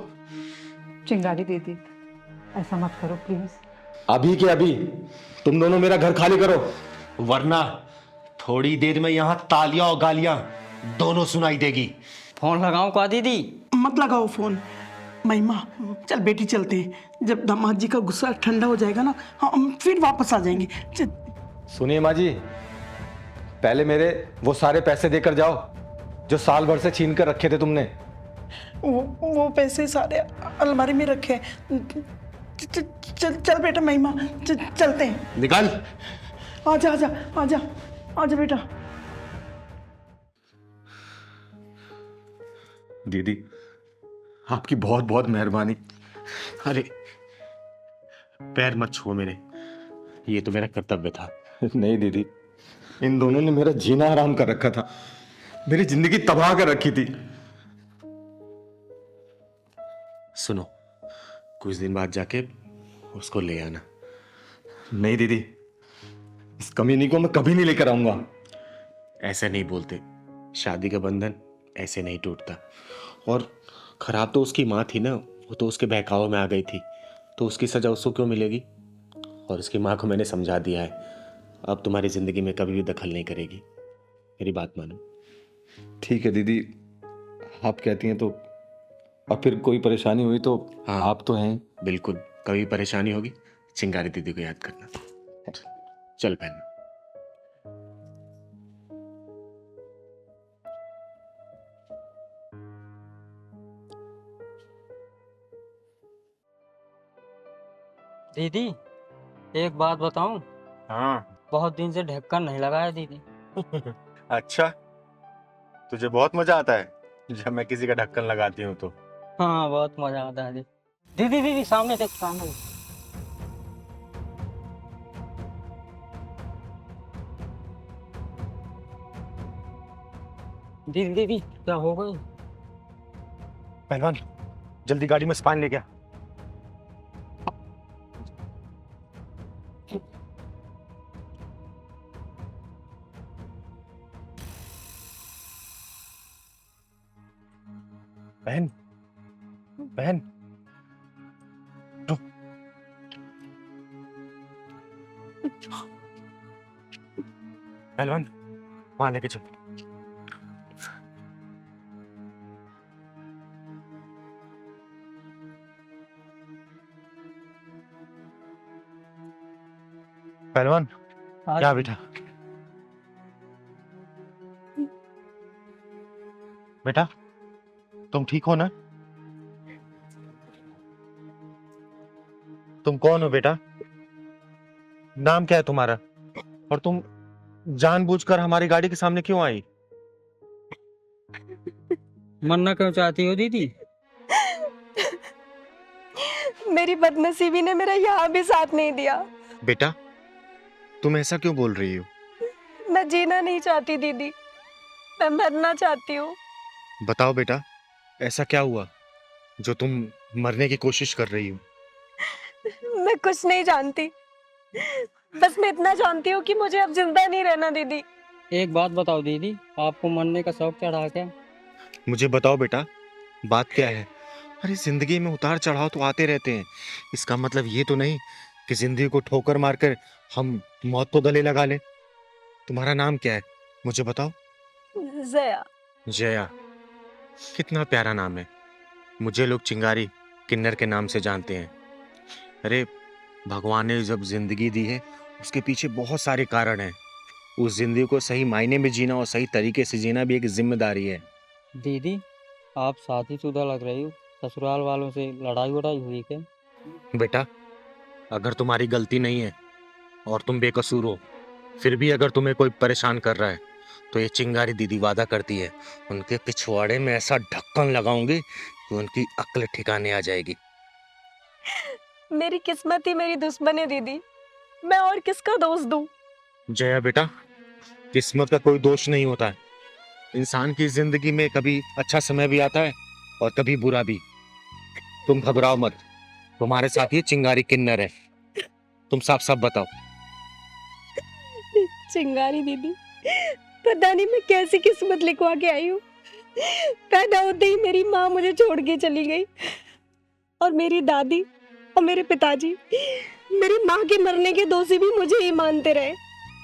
चिंगारी दीदी, ऐसा मत करो प्लीज। अभी के अभी तुम दोनों मेरा घर खाली करो, वरना थोड़ी देर में यहाँ तालियां और गालियां दोनों सुनाई देगी। फोन लगाऊं का दीदी? मत लगाओ फोन। महिमा, चल बेटी चलते हैं। जब दामाद जी का गुस्सा ठंडा हो जाएगा ना, हम फिर वापस आ जाएंगे। सुनिए माँ जी, पहले मेरे वो सारे पैसे देकर जाओ जो साल भर से छीन कर रखे थे तुमने। वो पैसे सारे अलमारी में रखे हैं। चल चल बेटा महिमा, चलते हैं। निकाल। आजा आजा आजा आजा बेटा। दीदी आपकी बहुत बहुत मेहरबानी। अरे पैर मत छुओ मेरे, ये तो मेरा कर्तव्य था। नहीं दीदी, इन दोनों ने मेरा जीना हराम कर रखा था, मेरी जिंदगी तबाह कर रखी थी। सुनो, कुछ दिन बाद जाके उसको ले आना। नहीं दीदी, इस कमीनी को मैं कभी नहीं लेकर आऊंगा। ऐसे नहीं बोलते, शादी का बंधन ऐसे नहीं टूटता। और खराब तो उसकी माँ थी ना, वो तो उसके बहकावे में आ गई थी, तो उसकी सजा उसको क्यों मिलेगी? और उसकी माँ को मैंने समझा दिया है, अब तुम्हारी जिंदगी में कभी भी दखल नहीं करेगी। मेरी बात मानो। ठीक है दीदी, आप कहती हैं तो। और फिर कोई परेशानी हुई तो हाँ, आप तो हैं। बिल्कुल, कभी परेशानी होगी चिंगारी दीदी को याद करना। चल पहन। दीदी एक बात बताऊं, हाँ। बहुत दिन से ढक्कन नहीं लगाया दीदी। अच्छा, तुझे बहुत मजा आता है जब मैं किसी का ढक्कन लगाती हूँ तो? हाँ बहुत मजा आता है दीदी। दीदी सामने देख, सामने देख। दीदी दीदी क्या हो गई? पहलवान जल्दी गाड़ी में स्पान ले गया। बहन बहन रुक। पहलवान वहां लेके चल। पहलवान क्या बेटा? बेटा तुम ठीक हो ना? तुम कौन हो बेटा? नाम क्या है तुम्हारा? और तुम जानबूझकर हमारी गाड़ी के सामने क्यों आई? मरना क्यों चाहती हो दीदी? मेरी बदनसीबी ने मेरा यहाँ भी साथ नहीं दिया। बेटा तुम ऐसा क्यों बोल रही हो? मैं जीना नहीं चाहती दीदी, मैं मरना चाहती हूँ। बताओ बेटा, ऐसा क्या हुआ जो तुम मरने की कोशिश कर रही हो? मैं कुछ नहीं जानती, बस मैं इतना जानती हूँ कि मुझे अब जिंदा नहीं रहना दीदी। एक बात बताओ दीदी, आपको मरने का शौक चढ़ा क्या? मुझे बताओ बेटा, बात क्या है? अरे जिंदगी में उतार चढ़ाव तो आते रहते हैं, इसका मतलब ये तो नहीं कि जिंदगी को ठोकर मारकर हम मौत को गले लगा लें। तुम्हारा नाम क्या है मुझे बताओ? जया। जया, कितना प्यारा नाम है। मुझे लोग चिंगारी किन्नर के नाम से जानते हैं। अरे भगवान ने जब जिंदगी दी है उसके पीछे बहुत सारे कारण हैं। उस जिंदगी को सही मायने में जीना और सही तरीके से जीना भी एक जिम्मेदारी है। दीदी आप शादीशुदा लग रही हो, ससुराल वालों से लड़ाई वड़ाई हुई क्या? बेटा अगर तुम्हारी गलती नहीं है और तुम बेकसूर हो, फिर भी अगर तुम्हें कोई परेशान कर रहा है तो ये चिंगारी दीदी वादा करती है उनके पिछवाड़े में ऐसा ढक्कन लगाऊंगी कि उनकी अक्ल ठिकाने आ जाएगी। मेरी किस्मत ही मेरी दुश्मन है दीदी, मैं और किसका दोष दूं? जया बेटा, किस्मत का कोई दोष नहीं होता है। इंसान की जिंदगी में कभी अच्छा समय भी आता है और कभी बुरा भी। तुम घबराओ मत, तुम्हारे साथ ये चिंगारी किन्नर है। तुम साफ साफ बताओ। चिंगारी दीदी, पता नहीं मैं कैसी किस्मत लिखवा के आई हूँ। पैदा होते ही मेरी माँ मुझे छोड़ के चली गई और मेरी दादी और मेरे पिताजी मेरी माँ के मरने के दोषी भी मुझे ही मानते रहे।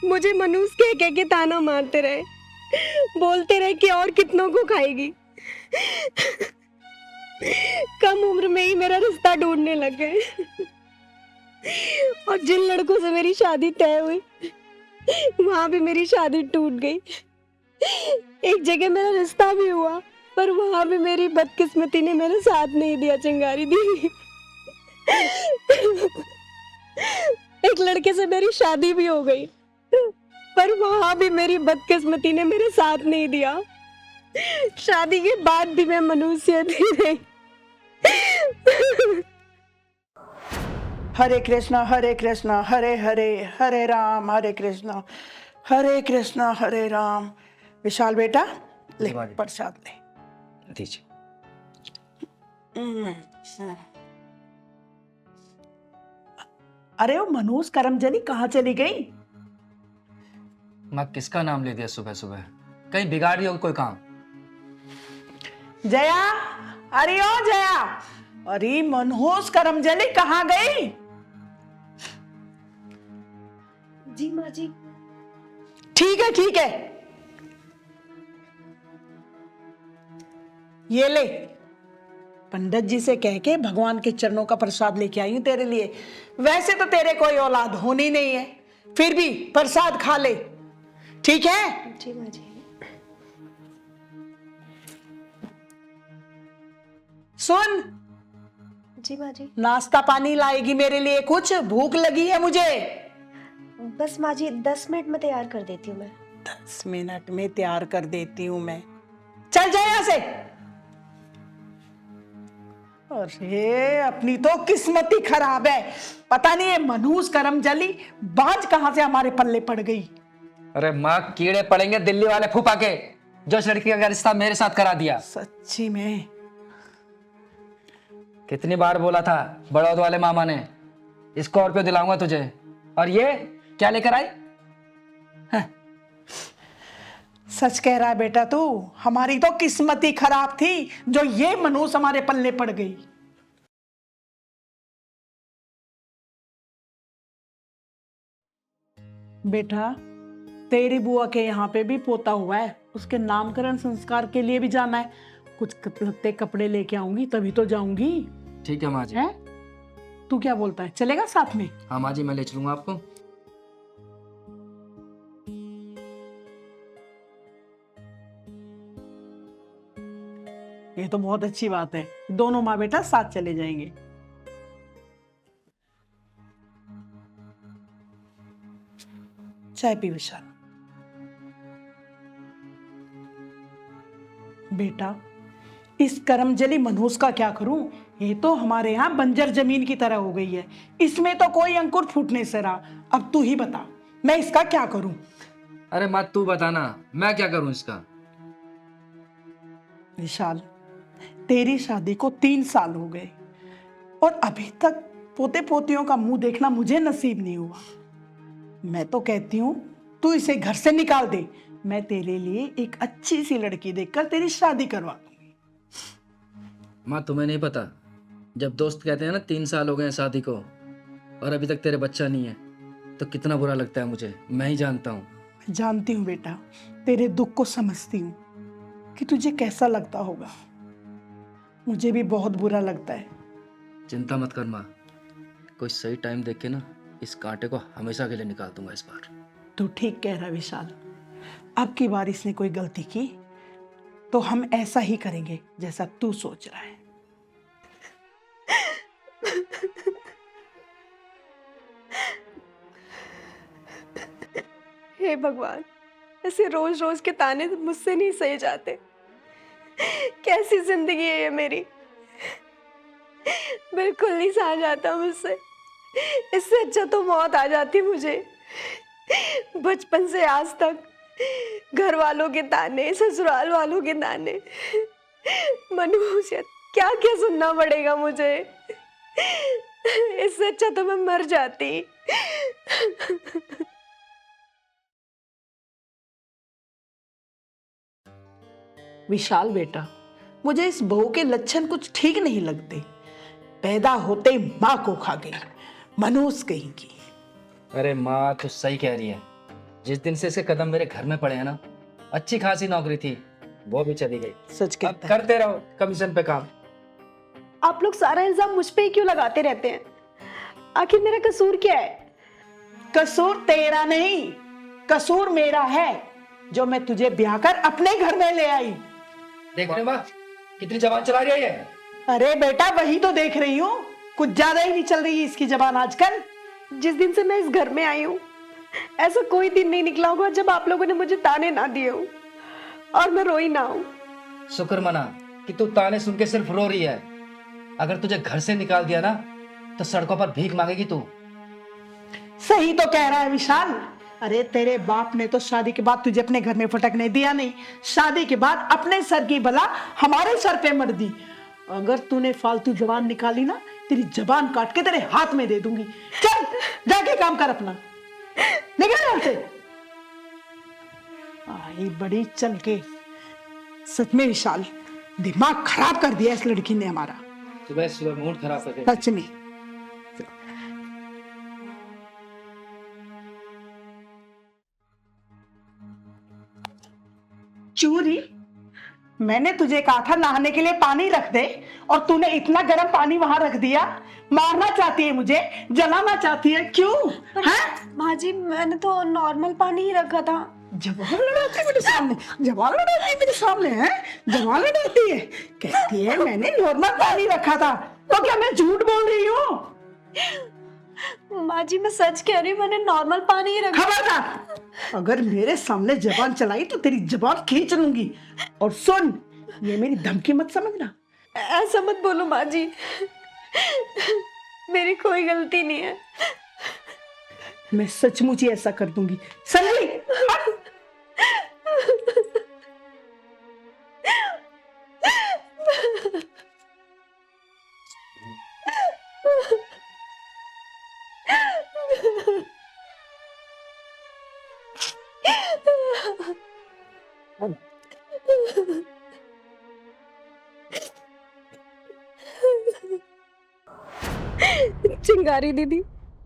मुझे मनुष्य कह के ताना मारते रहे, बोलते रहे कि और कितनों को खाएगी। कम उम्र में ही मेरा रिश्ता ढूंढने लग गए और जिन लड़कों से मेरी शादी तय हुई वहां भी मेरी शादी टूट गई। एक जगह मेरा रिश्ता भी हुआ, पर वहां भी मेरी बदकिस्मती ने मेरा साथ नहीं दिया चिंगारी दी। एक लड़के से मेरी शादी भी हो गई, पर वहां भी मेरी बदकिस्मती ने मेरे साथ नहीं दिया। शादी के बाद भी मैं मनुष्य थी नहीं। हरे कृष्णा हरे हरे हरे राम हरे कृष्णा हरे राम। विशाल बेटा ले प्रसाद ले दीजिए। अरे वो मनोज करमजनी कहाँ चली गई? माँ किसका नाम ले दिया सुबह सुबह? कहीं बिगाड़ रही हो कोई काम? जया, अरे ओ जया, अरे मनोज करमजनी कहाँ गई? जी माँ जी। ठीक है, ये ले, पंडित जी से कह के भगवान के चरणों का प्रसाद लेके आई हूं तेरे लिए। वैसे तो तेरे कोई औलाद होनी नहीं है, फिर भी प्रसाद खा ले, ठीक है? जी माँ जी। सुन, जी माँ जी। नाश्ता पानी लाएगी मेरे लिए कुछ? भूख लगी है मुझे। बस माँ जी 10 मिनट में तैयार कर देती हूँ मैं। 10 मिनट में तैयार कर देती हूँ मैं। चल जाए यहां से। अरे अपनी तो किस्मत ही खराब है, पता नहीं है मनोज करमजली बाज कहां से हमारे पल्ले पड़ गई। अरे माँ कीड़े पड़ेंगे दिल्ली वाले फूफा के, जो इस लड़की का रिश्ता मेरे साथ करा दिया। सच्ची में? कितनी बार बोला था बड़ौद वाले मामा ने, स्कॉर्पियो दिलाऊंगा तुझे, और ये क्या लेकर आई? सच कह रहा है बेटा तू, हमारी तो किस्मत ही खराब थी जो ये मनोज हमारे पल्ले पड़ गई। बेटा तेरी बुआ के यहाँ पे भी पोता हुआ है, उसके नामकरण संस्कार के लिए भी जाना है। कुछ लत्ते कपड़े लेके आऊंगी तभी तो जाऊंगी। ठीक है माँ जी। है? तू क्या बोलता है, चलेगा साथ में? हाँ माँ जी, मैं ले चलूंगा आपको। ये तो बहुत अच्छी बात है, दोनों माँ बेटा साथ चले जाएंगे। चाय पी विशाल। बेटा इस करमजली मनोज का क्या करूं? ये तो हमारे यहाँ बंजर जमीन की तरह हो गई है, इसमें तो कोई अंकुर फूटने से रहा। अब तू ही बता मैं इसका क्या करूं? अरे माँ तू बताना, मैं क्या करूं इसका? विशाल तेरी शादी को 3 साल हो गए और अभी तक पोते पोतियों का मुंह देखना मुझे नसीब नहीं हुआ। मैं तो कहती हूँ तू इसे घर से निकाल दे, मैं तेरे लिए एक अच्छी सी लड़की देखकर तेरी शादी करवा दूंगी। माँ तुम्हें नहीं पता, जब दोस्त कहते हैं ना 3 साल हो गए हैं शादी को और अभी तक तेरे बच्चा नहीं है, तो कितना बुरा लगता है मुझे, मैं ही जानता हूँ। जानती हूँ बेटा, तेरे दुख को समझती हूँ कि तुझे कैसा लगता होगा। मुझे भी बहुत बुरा लगता है। चिंता मत कर माँ, कोई सही टाइम देख के ना इस कांटे को हमेशा के लिए निकाल दूंगा इस बार। तू ठीक कह रहा विशाल, अब की बार इसने कोई गलती की तो हम ऐसा ही करेंगे जैसा तू सोच रहा है। हे भगवान, ऐसे रोज रोज के ताने मुझसे नहीं सहे जाते। कैसी जिंदगी है ये मेरी, बिल्कुल नहीं सहा जाता मुझसे। इससे अच्छा तो मौत आ जाती मुझे। बचपन से आज तक घर वालों के ताने, ससुराल वालों के ताने, मनुष्य क्या क्या सुनना पड़ेगा मुझे। इससे अच्छा तो मैं मर जाती। विशाल बेटा, मुझे इस बहू के लक्षण कुछ ठीक नहीं लगते। पैदा होते माँ को खा गई, मनोज कहीं की। अरे माँ तो सही कह रही है, जिस दिन से इसके कदम मेरे घर में पड़े हैं ना, अच्छी खासी नौकरी थी, वो भी चली गई। सच कहता है। करते रहो कमीशन पे काम। आप लोग सारा इल्जाम मुझ पे ही क्यों लगाते रहते हैं? आखिर मेरा कसूर क्या है? कसूर तेरा नहीं, कसूर मेरा है जो मैं तुझे ब्याह कर अपने घर में ले आई। देख रहे हो माँ कितनी जबान चला रही है। अरे बेटा वही तो देख रही हूँ, कुछ ज्यादा ही नहीं चल रही इसकी जबान आजकल। जिस दिन से मैं इस घर में आई हूँ ऐसा कोई दिन नहीं निकला होगा जब आप लोगों ने मुझे ताने ना दिए हो और मैं रोई ना हूँ। शुक्र मना कि तू ताने सुन के सिर्फ रो रही है। अगर तुझे घर से निकाल दिया ना तो सड़कों पर भीख मांगेगी तू। सही तो कह रहा है विशाल। अरे तेरे बाप ने तो शादी के बाद तुझे अपने घर में फटकने दिया नहीं, शादी के बाद अपने सर की बला हमारे सर पे मर दी। अगर तूने फालतू जबान निकाली ना तेरी जबान काट के तेरे हाथ में दे दूंगी। चल जाके काम कर अपना, निकल यहाँ से। आई बड़ी चल के। सच में विशाल दिमाग खराब कर दिया इस लड़की ने हमारा। सुबह सुबह मूड खराब कर दिया। सच में। चूरी, मैंने तुझे कहा था नहाने के लिए पानी रख दे और तूने इतना गर्म पानी वहां रख दिया। मारना चाहती है मुझे, जलाना चाहती है, क्यों? हैं? माँ जी मैंने तो नॉर्मल पानी ही रखा था। जवान लड़ाती है मेरे सामने, जवान लड़ाती है मेरे सामने, है जवान लड़ाती है। कहती है मैंने नॉर्मल पानी रखा था, तो क्या मैं झूठ बोल रही हूँ? माँ जी मैं सच कह रही हूँ, मैंने नॉर्मल पानी ही रखा। खबरदार, अगर मेरे सामने जबान चलाई तो तेरी जबान खींच लूंगी। और सुन, ये मेरी धमकी मत समझना। ऐसा मत बोलो माँ जी, मेरी कोई गलती नहीं है। मैं सचमुच ही ऐसा कर दूंगी, समझी? चिंगारी दीदी,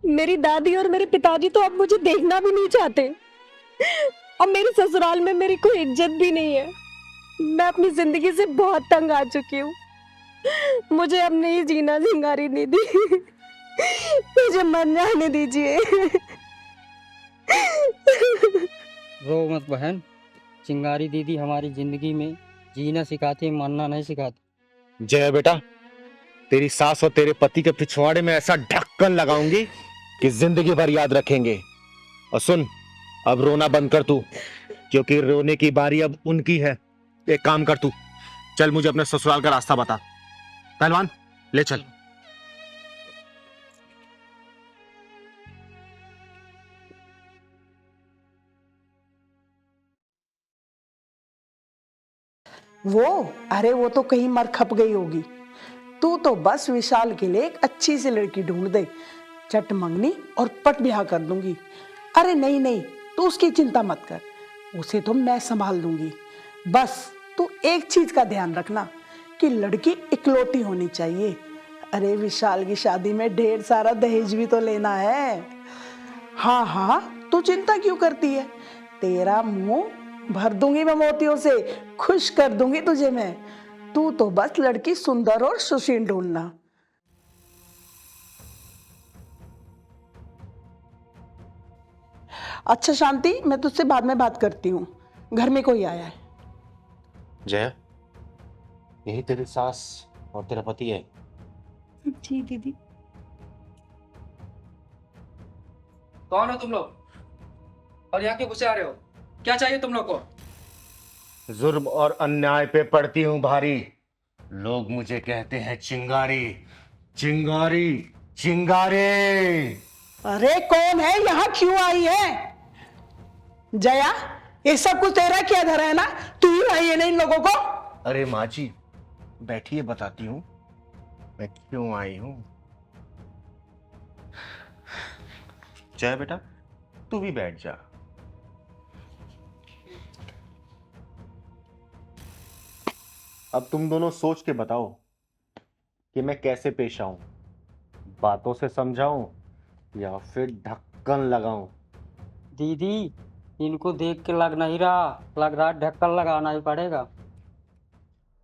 मेरी दादी और मेरे पिताजी तो अब मुझे देखना भी नहीं चाहते और मेरे ससुराल में मेरी कोई इज्जत भी नहीं है। मैं अपनी जिंदगी से बहुत तंग आ चुकी हूँ। मुझे अब नहीं जीना चिंगारी दीदी, मुझे मर जाने दीजिए। रो मत बहन, चिंगारी दीदी हमारी जिंदगी में जीना सिखाती, मरना नहीं सिखाती। जय बेटा, तेरी सास और तेरे पति के पिछवाड़े में ऐसा ढक्कन लगाऊंगी कि जिंदगी भर याद रखेंगे। और सुन, अब रोना बंद कर तू, क्योंकि रोने की बारी अब उनकी है। एक काम कर तू, चल मुझे अपने ससुराल का रास्ता बता। पहलवान ले चल। अरे वो तो कहीं मर खप गई होगी। तू तो बस विशाल के लिए एक अच्छी सी लड़की ढूंढ दे, चट मंगनी और पट ब्याह कर दूंगी। अरे नहीं नहीं, तू उसकी चिंता मत कर, उसे तो मैं संभाल लूंगी। बस तू एक चीज का ध्यान रखना कि लड़की इकलौती होनी चाहिए। अरे विशाल की शादी में ढेर सारा दहेज भी तो लेना है। हाँ हाँ, तू चिंता क्यों करती है? तेरा मुंह भर दूंगी मैं मोतियों से, खुश कर दूंगी तुझे मैं। तू तो बस लड़की सुंदर और सुशील ढूंढना। अच्छा शांति, मैं तुझसे बाद में बात करती हूँ, घर में कोई आया है। जय, यही तेरी सास और तेरा पति है? जी दीदी। कौन हो तुम लोग और यहाँ क्यों घुसे आ रहे हो? क्या चाहिए तुम लोग को? जुर्म और अन्याय पे पड़ती हूँ भारी। लोग मुझे कहते हैं चिंगारी, चिंगारी, चिंगारी। अरे कौन है, यहाँ क्यों आई है? जया, ये सब कुछ तेरा क्या धरा है ना? तू ही लाई है ना इन लोगों को? अरे माँ जी बैठिए, बताती हूँ मैं क्यों आई हूँ। जय बेटा, तू भी बैठ जा। अब तुम दोनों सोच के बताओ कि मैं कैसे पेश आऊं, बातों से समझाऊं या फिर ढक्कन लगाऊं? दीदी इनको देख के लग नहीं रहा, लग रहा ढक्कन लगाना ही पड़ेगा।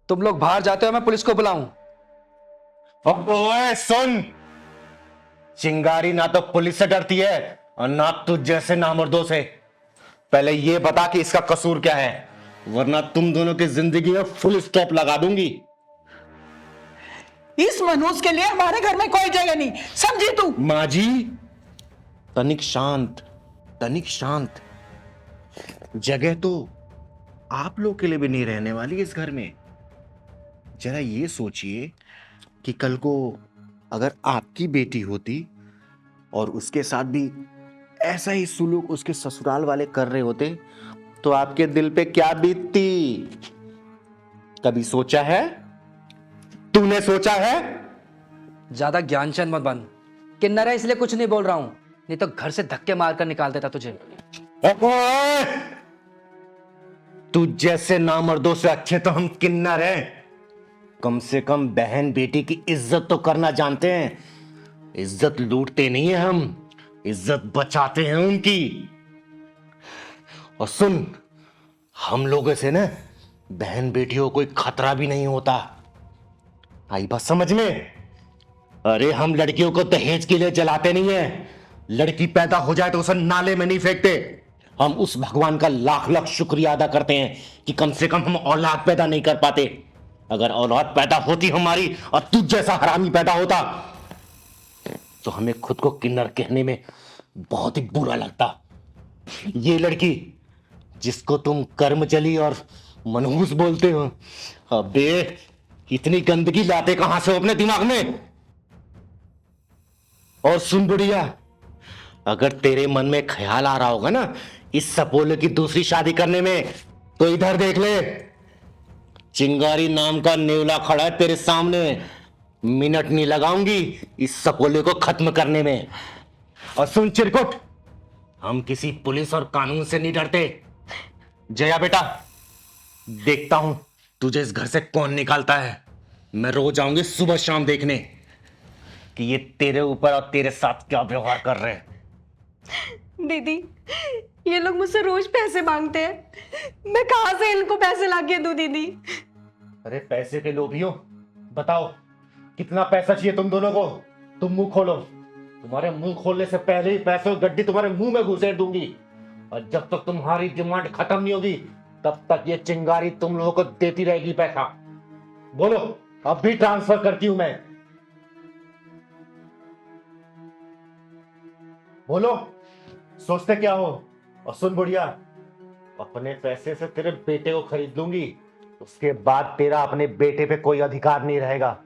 तुम लोग बाहर जाते हो, मैं पुलिस को बुलाऊं? ओए सुन, चिंगारी ना तो पुलिस से डरती है और ना तुझ जैसे नामर्दों से। पहले ये बता कि इसका कसूर क्या है, वरना तुम दोनों की जिंदगी में फुल स्टॉप लगा दूंगी। इस मनोज के लिए हमारे घर में कोई जगह नहीं, समझी तू? माँ जी, तनिक शांत, तनिक शांत। जगह तो आप लोग के लिए भी नहीं रहने वाली इस घर में। जरा ये सोचिए कि कल को अगर आपकी बेटी होती और उसके साथ भी ऐसा ही सुलूक उसके ससुराल वाले कर रहे होते तो आपके दिल पे क्या बीतती? कभी सोचा है? तूने सोचा है? ज्यादा ज्ञानचंद मत बन। किन्नर है इसलिए कुछ नहीं बोल रहा हूं, नहीं तो घर से धक्के मारकर निकाल देता तुझे। तू जैसे नामर्दों से अच्छे तो हम किन्नर हैं। कम से कम बहन बेटी की इज्जत तो करना जानते हैं। इज्जत लूटते नहीं है हम, इज्जत बचाते हैं उनकी। और सुन, हम लोगों से ना बहन बेटियों को कोई खतरा भी नहीं होता। आई बात समझ में? अरे हम लड़कियों को दहेज के लिए जलाते नहीं है। लड़की पैदा हो जाए तो उसे नाले में नहीं फेंकते। हम उस भगवान का लाख लाख शुक्रिया अदा करते हैं कि कम से कम हम औलाद पैदा नहीं कर पाते। अगर औलाद पैदा होती हमारी और तुझ जैसा हरामी पैदा होता तो हमें खुद को किन्नर कहने में बहुत ही बुरा लगता। ये लड़की जिसको तुम कर्मजली और मनहूस बोलते हो, अबे इतनी गंदगी लाते कहां से हो अपने दिमाग में? और सुन बुढ़िया, अगर तेरे मन में ख्याल आ रहा होगा ना इस सपोले की दूसरी शादी करने में, तो इधर देख ले। चिंगारी नाम का नेवला खड़ा है तेरे सामने। मिनट नहीं लगाऊंगी इस सपोले को खत्म करने में। और सुन चिरकुट, हम किसी पुलिस और कानून से नहीं डरते। जया बेटा, देखता हूं तुझे इस घर से कौन निकालता है। मैं रोज आऊंगी सुबह शाम देखने कि ये तेरे ऊपर और तेरे साथ क्या व्यवहार कर रहे हैं। दीदी, ये लोग मुझसे रोज पैसे मांगते हैं, मैं कहां से इनको पैसे लाके दूं दीदी? अरे पैसे के लोभियों, बताओ कितना पैसा चाहिए तुम दोनों को? तुम मुंह खोलो। तुम्हारे मुंह खोलने से पहले ही पैसों की गड्डी तुम्हारे मुंह में घुसेड़ दूंगी। और जब तक तुम्हारी डिमांड खत्म नहीं होगी तब तक ये चिंगारी तुम लोगों को देती रहेगी पैसा। बोलो, अब भी ट्रांसफर करती हूं मैं। बोलो, सोचते क्या हो? और सुन बुढ़िया, अपने पैसे से तेरे बेटे को खरीद लूंगी, उसके बाद तेरा अपने बेटे पे कोई अधिकार नहीं रहेगा।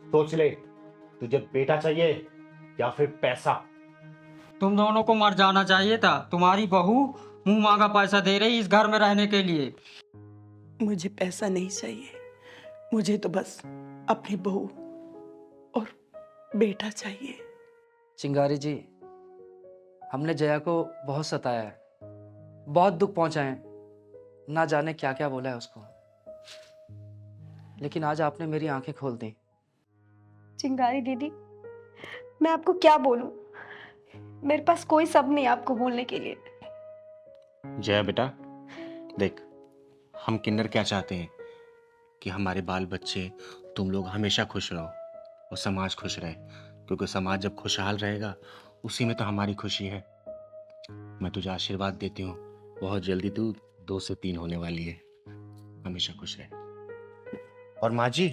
सोच ले, तुझे बेटा चाहिए या फिर पैसा? तुम दोनों को मर जाना चाहिए था। तुम्हारी बहू मुंह मांगा पैसा दे रही इस घर में रहने के लिए। मुझे पैसा नहीं चाहिए, मुझे तो बस अपनी बहू और बेटा चाहिए। चिंगारी जी, हमने जया को बहुत सताया है, बहुत दुख पहुंचाए हैं, ना जाने क्या क्या बोला है उसको, लेकिन आज आपने मेरी आंखें खोल दी। चिंगारी दीदी, मैं आपको क्या बोलूं? मेरे पास कोई शब्द नहीं आपको बोलने के लिए। जया बेटा, देख, हम किन्नर क्या चाहते हैं कि हमारे बाल बच्चे, तुम लोग हमेशा खुश रहो और समाज खुश रहे, क्योंकि समाज जब खुशहाल रहेगा उसी में तो हमारी खुशी है। मैं तुझे आशीर्वाद देती हूँ, बहुत जल्दी तू 2 से 3 होने वाली है। हमेशा खुश रहे। और माँ जी,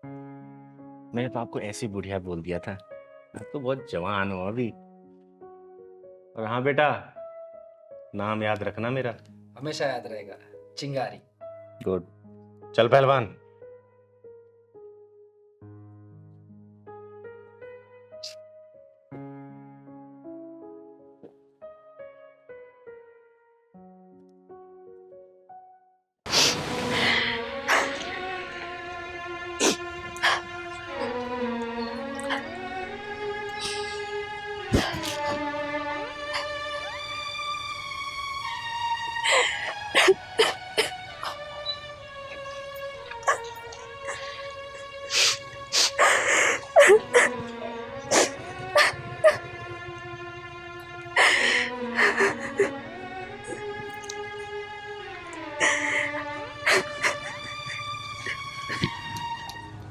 मैंने तो आपको ऐसी बुढ़िया बोल दिया था, आप तो बहुत जवान हो अभी। और हाँ बेटा, नाम याद रखना मेरा। हमेशा याद रहेगा, चिंगारी। गुड। चल पहलवान।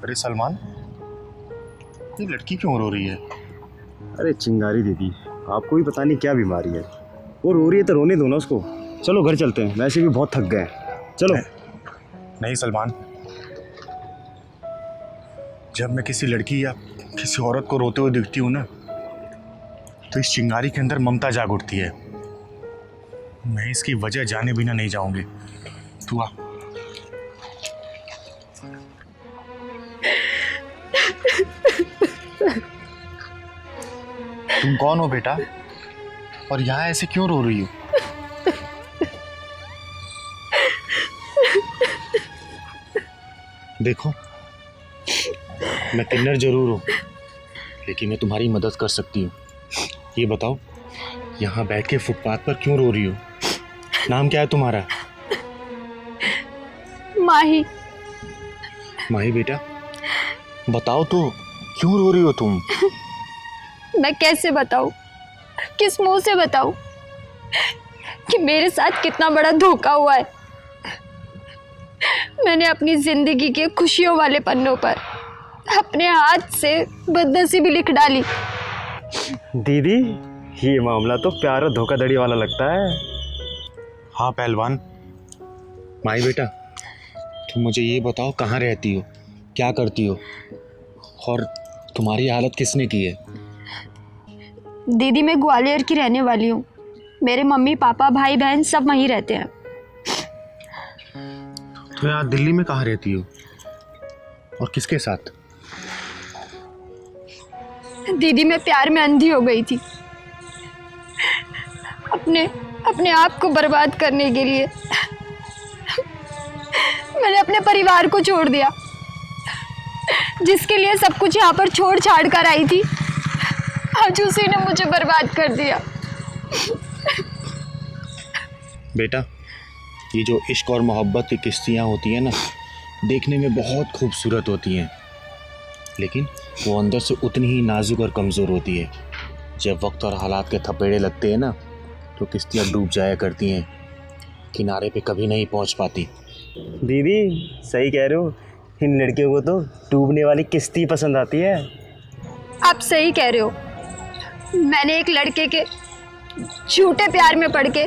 अरे सलमान, ये लड़की क्यों रो रही है? अरे चिंगारी दीदी, आपको भी पता नहीं क्या बीमारी है। वो रो रही है तो रोने दो ना उसको। चलो घर चलते हैं, वैसे भी बहुत थक गए। चलो। नहीं सलमान, जब मैं किसी लड़की या किसी औरत को रोते हुए दिखती हूँ ना, तो इस चिंगारी के अंदर ममता जाग उठती है। मैं इसकी वजह जाने बिना नहीं जाऊंगी। तू आ। तुम कौन हो बेटा, और यहाँ ऐसे क्यों रो रही हो? देखो, मैं किन्नर जरूर हूँ, लेकिन मैं तुम्हारी मदद कर सकती हूँ। ये बताओ, यहाँ बैठ के फुटपाथ पर क्यों रो रही हो? नाम क्या है तुम्हारा? माही। माही बेटा, बताओ तो, क्यों रो रही हो तुम? मैं कैसे बताऊं, किस मुंह से बताऊं कि मेरे साथ कितना बड़ा धोखा हुआ है। मैंने अपनी जिंदगी के खुशियों वाले पन्नों पर अपने हाथ से बदनसीबी लिख डाली। दीदी, ये मामला तो प्यार और धोखाधड़ी वाला लगता है। हाँ पहलवान। माही बेटा, तुम मुझे ये बताओ, कहाँ रहती हो, क्या करती हो, और तुम्हारी हालत किसने की है? दीदी, मैं ग्वालियर की रहने वाली हूँ। मेरे मम्मी पापा भाई बहन सब वहीं रहते हैं। तो यहाँ दिल्ली में कहाँ रहती हो, और किसके साथ? दीदी, मैं प्यार में अंधी हो गई थी। अपने आप को बर्बाद करने के लिए मैंने अपने परिवार को छोड़ दिया, जिसके लिए सब कुछ यहाँ पर छोड़ छाड़ कर आई थी। आज उसी ने मुझे बर्बाद कर दिया। बेटा, ये जो इश्क और मोहब्बत की किस्तियाँ होती हैं ना, देखने में बहुत खूबसूरत होती हैं, लेकिन वो अंदर से उतनी ही नाजुक और कमज़ोर होती है। जब वक्त और हालात के थपेड़े लगते हैं ना, तो किस्तियाँ डूब जाया करती हैं, किनारे पे कभी नहीं पहुंच पाती। दीदी, सही कह रहे हो, इन लड़कियों को तो डूबने वाली किश्ती पसंद आती है। आप सही कह रहे हो। मैंने एक लड़के के झूठे प्यार में पड़ के,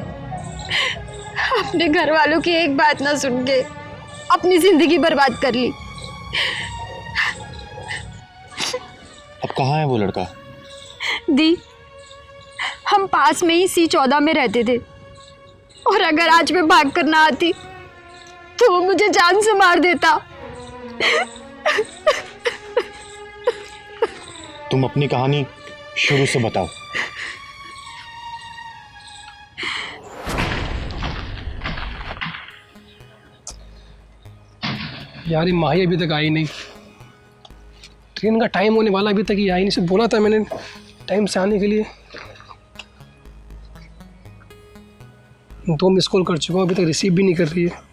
अपने घर वालों की एक बात ना सुन के अपनी जिंदगी बर्बाद कर ली। अब कहाँ है वो लड़का? दी, हम पास में ही C14 में रहते थे, और अगर आज मैं भाग कर ना आती तो वो मुझे जान से मार देता। तुम अपनी कहानी शुरू से बताओ। यार, ये माही अभी तक आई नहीं। ट्रेन का टाइम होने वाला, अभी तक ये आई नहीं। से बोला था मैंने टाइम से आने के लिए। 2 मिस कॉल कर चुका हूँ, अभी तक रिसीव भी नहीं कर रही है।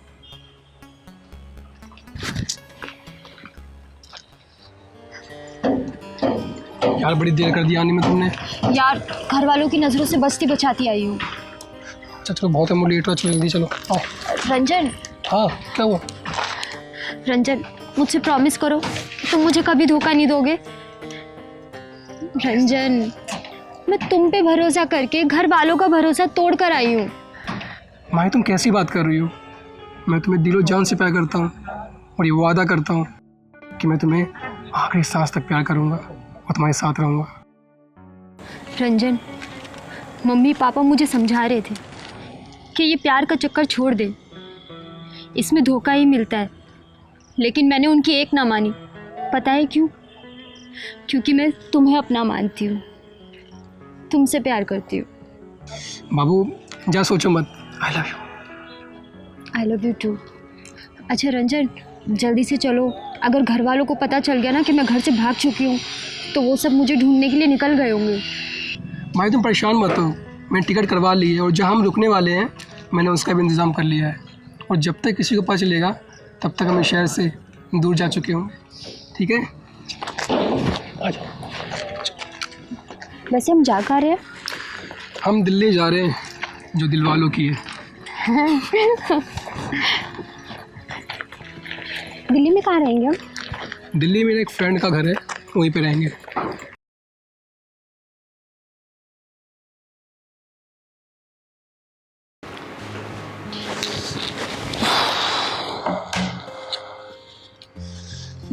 यार, बड़ी देर कर दी आने में तुमने। यार, घर वालों की नज़रों से बचती बचाती आई हूँ। अच्छा चलो, बहुत है, मुझे लेट हो, चलो जल्दी चलो। आओ। रंजन। हाँ, क्या हुआ? रंजन, मुझसे प्रॉमिस करो कि तुम मुझे कभी धोखा नहीं दोगे। रंजन, मैं तुम पे भरोसा करके घर वालों का भरोसा तोड़ कर आई हूँ। माही, तुम कैसी बात कर रही हो? मैं तुम्हें दिलो जान से प्यार करता हूँ, और ये वादा करता हूँ कि मैं तुम्हें आखिरी सांस तक प्यार करूँगा और तुम्हारे साथ रहूँगा। रंजन, मम्मी पापा मुझे समझा रहे थे कि ये प्यार का चक्कर छोड़ दे, इसमें धोखा ही मिलता है, लेकिन मैंने उनकी एक ना मानी। पता है क्यों? क्योंकि मैं तुम्हें अपना मानती हूँ, तुमसे प्यार करती हूँ। बाबू, जा सोचो मत। I love you. I love you too. अच्छा रंजन, जल्दी से चलो। अगर घर वालों को पता चल गया ना कि मैं घर से भाग चुकी हूँ, तो वो सब मुझे ढूंढने के लिए निकल गए होंगे। भाई, तुम परेशान मत हो, मैंने टिकट करवा ली है, और जहाँ हम रुकने वाले हैं मैंने उसका भी इंतज़ाम कर लिया है। और जब तक किसी को पता चलेगा, तब तक हम शहर से दूर जा चुके होंगे। ठीक है, आ जाओ। वैसे हम जा कहाँ रहे हैं? हम दिल्ली जा रहे हैं, जो दिल वालों की है। दिल्ली में कहाँ रहेंगे हम? दिल्ली में एक फ्रेंड का घर है, वहीं पे रहेंगे।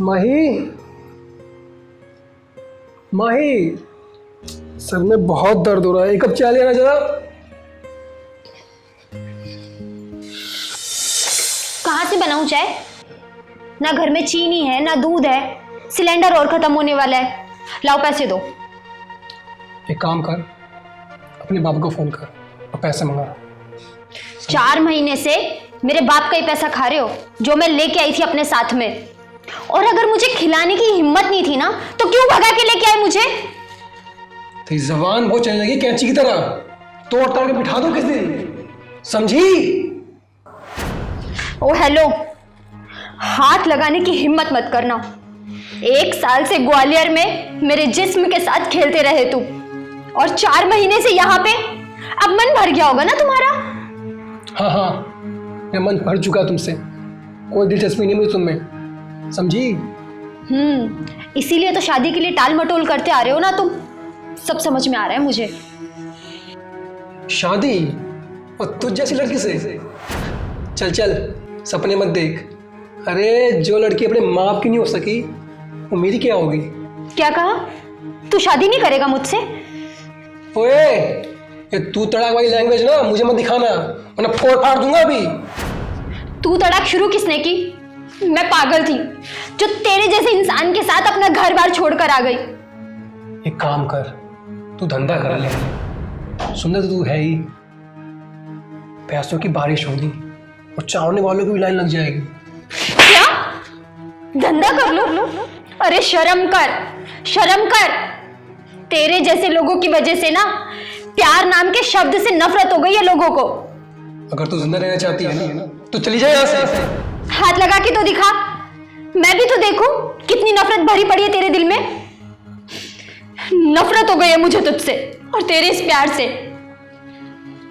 माही, माही, सर में बहुत दर्द हो रहा है, एक कप चाय लेना जरा। कहाँ से बनाऊं चाय? ना घर में चीनी है ना दूध है, सिलेंडर और खत्म होने वाला है। लाओ पैसे दो। एक काम कर, अपने बाबू को फोन कर और पैसे मंगा। 4 महीने से मेरे बाप का ही पैसा खा रहे हो जो मैं लेके आई थी अपने साथ में। और अगर मुझे खिलाने की हिम्मत नहीं थी ना तो क्यों भगा के लेके आए मुझे? तेरी जबान बहुत चलने लगी कैंची की तरह, तोड़ ताड़ के बिठा दूं किस दिन, समझी? ओ हेलो, हाथ लगाने की हिम्मत मत करना। 1 साल से ग्वालियर में मेरे जिस्म के साथ खेलते रहे तुम, और 4 महीने से यहाँ पे। अब मन भर गया होगा ना तुम्हारा? हाँ हाँ, मेरा मन भर चुका तुमसे, कोई दिलचस्पी नहीं मुझे तुममें, समझी? इसीलिए तो शादी के लिए टाल मटोल करते आ रहे हो ना तुम। सब समझ में आ रहा है मुझे। शादी? और तुझ जैसी लड़की से? चल चल, सपने मत देख। अरे जो लड़की अपने माँ बाप की नहीं हो सकी वो मेरी क्या होगी? क्या कहा? तू शादी नहीं करेगा मुझसे? ओए, ये तू तड़ाक वाली लैंग्वेज ना मुझे मत दिखाना, वरना फोड़ फाड़ दूंगा अभी। तू तड़ाक शुरू किसने की? मैं पागल थी जो तेरे जैसे इंसान के साथ अपना घर बार छोड़कर आ गई। एक काम कर, तू धंधा कर ले, सुंदर तो तू है ही। पैसों की बारिश होगी और चावने वालों की भी लाइन लग जाएगी। क्या? धंधा कर लो? अरे शर्म कर, शर्म कर। तेरे जैसे लोगों की वजह से ना प्यार नाम के शब्द से नफरत हो गई है लोगों को। अगर तू जिंदा रहना चाहती है ना तो चली जाए यहाँ से। हाथ लगा के तो दिखा, मैं भी तो देखूं कितनी नफरत भरी पड़ी है तेरे दिल में। नफरत हो गई है मुझे तुझसे और तेरे इस प्यार से।